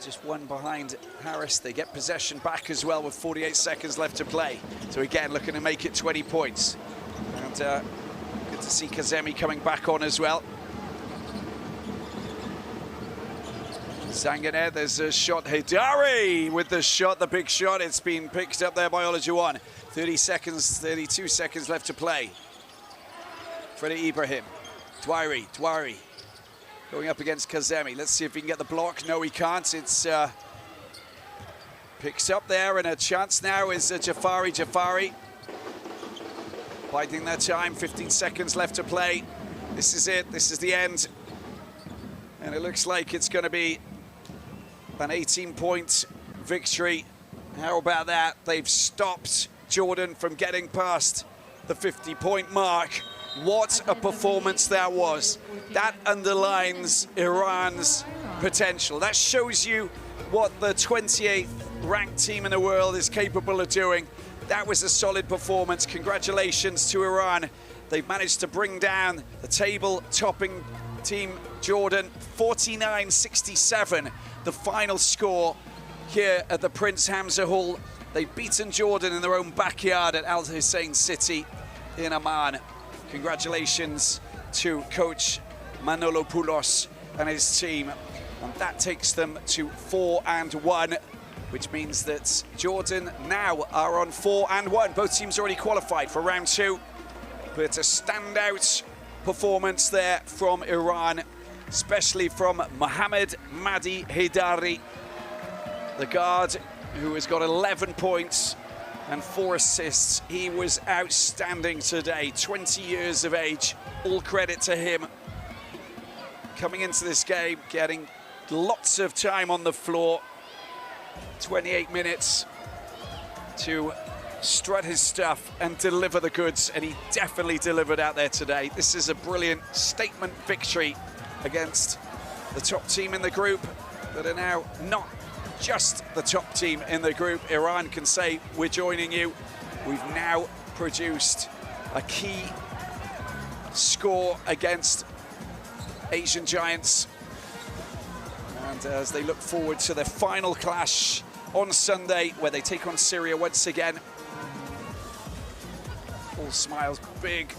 [SPEAKER 1] Just 1 behind Harris. They get possession back as well with 48 seconds left to play. So again, looking to make it 20 points. And good to see Kazemi coming back on as well. Sanganer, there's a shot. Hidari with the shot, the big shot. It's been picked up there by Olajuwon. 30 seconds, 32 seconds left to play. Freddie Ibrahim. Dwari. Going up against Kazemi. Let's see if he can get the block. No, he can't. It's picks up there, and a chance now is Jafari. Biding their time, 15 seconds left to play. This is it, this is the end. And it looks like it's going to be an 18-point victory. How about that? They've stopped Jordan from getting past the 50-point mark. What a performance that was. That underlines Iran's potential. That shows you what the 28th ranked team in the world is capable of doing. That was a solid performance. Congratulations to Iran. They've managed to bring down the table-topping team Jordan, 49-67, the final score here at the Prince Hamza Hall. They've beaten Jordan in their own backyard at Al Hussein City in Amman. Congratulations to Coach Manolopoulos and his team. And that takes them to 4-1, which means that Jordan now are on 4-1. Both teams already qualified for round 2. But a standout performance there from Iran, especially from Mohamed Madi Heydari, the guard who has got 11 points and 4 assists. He was outstanding today, 20 years of age. All credit to him. Coming into this game, getting lots of time on the floor, 28 minutes to strut his stuff and deliver the goods, and he definitely delivered out there today. This is a brilliant statement victory against the top team in the group that are now not just the top team in the group. Iran can say, we're joining you. We've now produced a key score against Asian giants. And as they look forward to their final clash on Sunday, where they take on Syria once again. All smiles, big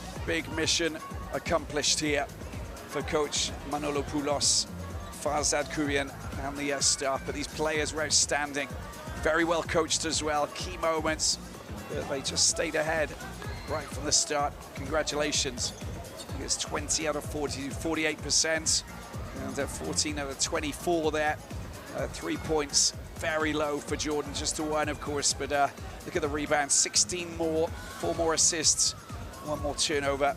[SPEAKER 1] mission accomplished here for Coach Manolopoulos, Farzad Kurian and the staff. But these players were outstanding, very well coached as well. Key moments that they just stayed ahead right from the start. Congratulations. I think it's 20 out of 40, 48%, and 14 out of 24 there. 3 points, very low for Jordan, just a 1 of course, but look at the rebounds, 16 more, 4 more assists, 1 more turnover.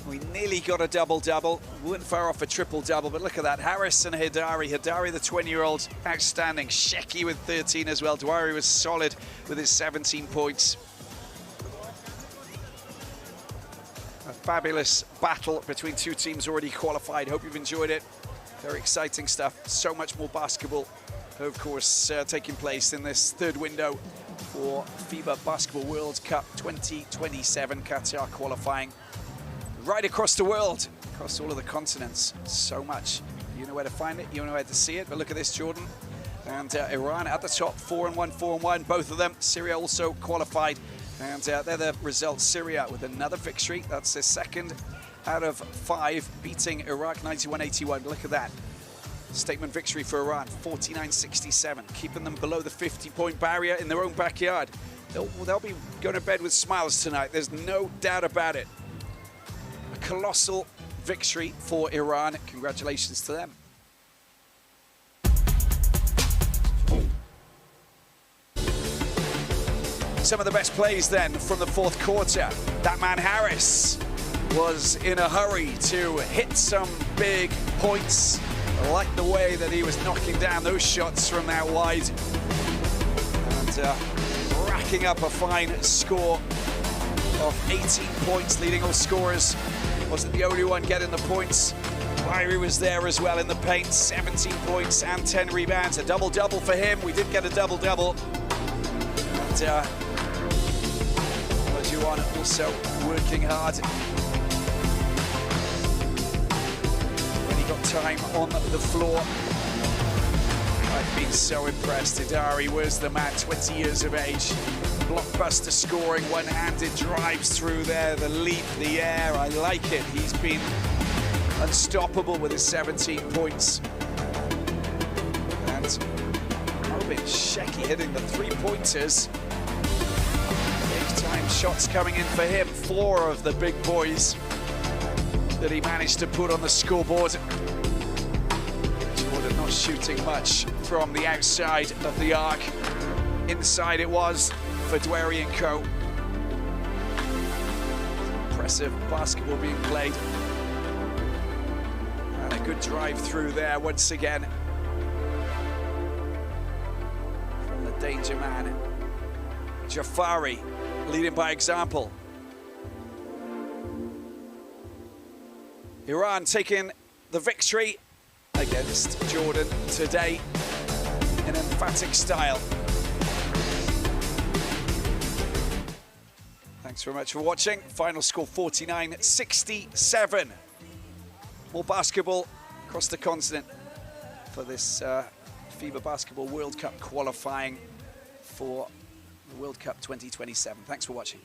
[SPEAKER 1] We nearly got a double-double, we weren't far off a triple-double, but look at that, Harris and Heydari. Heydari, the 20-year-old, outstanding. Sheki with 13 as well. Dwari was solid with his 17 points. A fabulous battle between two teams already qualified. Hope you've enjoyed it. Very exciting stuff. So much more basketball, of course, taking place in this third window for FIBA Basketball World Cup 2027, Qatar qualifying right across the world, across all of the continents. So much. You know where to find it, you know where to see it, but look at this, Jordan. And Iran at the top, 4-1, 4-1, both of them. Syria also qualified, and they're the results. Syria with another victory. That's their 2nd out of 5, beating Iraq 91-81. Look at that. Statement victory for Iran, 49-67, keeping them below the 50-point barrier in their own backyard. They'll be going to bed with smiles tonight. There's no doubt about it. A colossal victory for Iran. Congratulations to them. Some of the best plays then from the 4th quarter. That man Harris was in a hurry to hit some big points. I like the way that he was knocking down those shots from out wide and racking up a fine score of 18 points, leading all scorers. Wasn't the only one getting the points. Ryrie was there as well in the paint, 17 points and 10 rebounds. A double-double for him. We did get a double-double. And Juwan also working hard. When he got time on the floor. I've been so impressed. Heydari was the man, 20 years of age. Blockbuster scoring, one-handed drives through there, the leap, the air. I like it. He's been unstoppable with his 17 points. And Robin Sheki hitting the 3-pointers. Big-time shots coming in for him. 4 of the big boys that he managed to put on the scoreboard. Jordan not shooting much from the outside of the arc. Inside it was for Dwari and co. Impressive basketball being played. And a good drive through there once again from the danger man. Jafari leading by example. Iran taking the victory against Jordan today in emphatic style. Thanks very much for watching. Final score 49-67. More basketball across the continent for this FIBA Basketball World Cup qualifying for the World Cup 2027. Thanks for watching.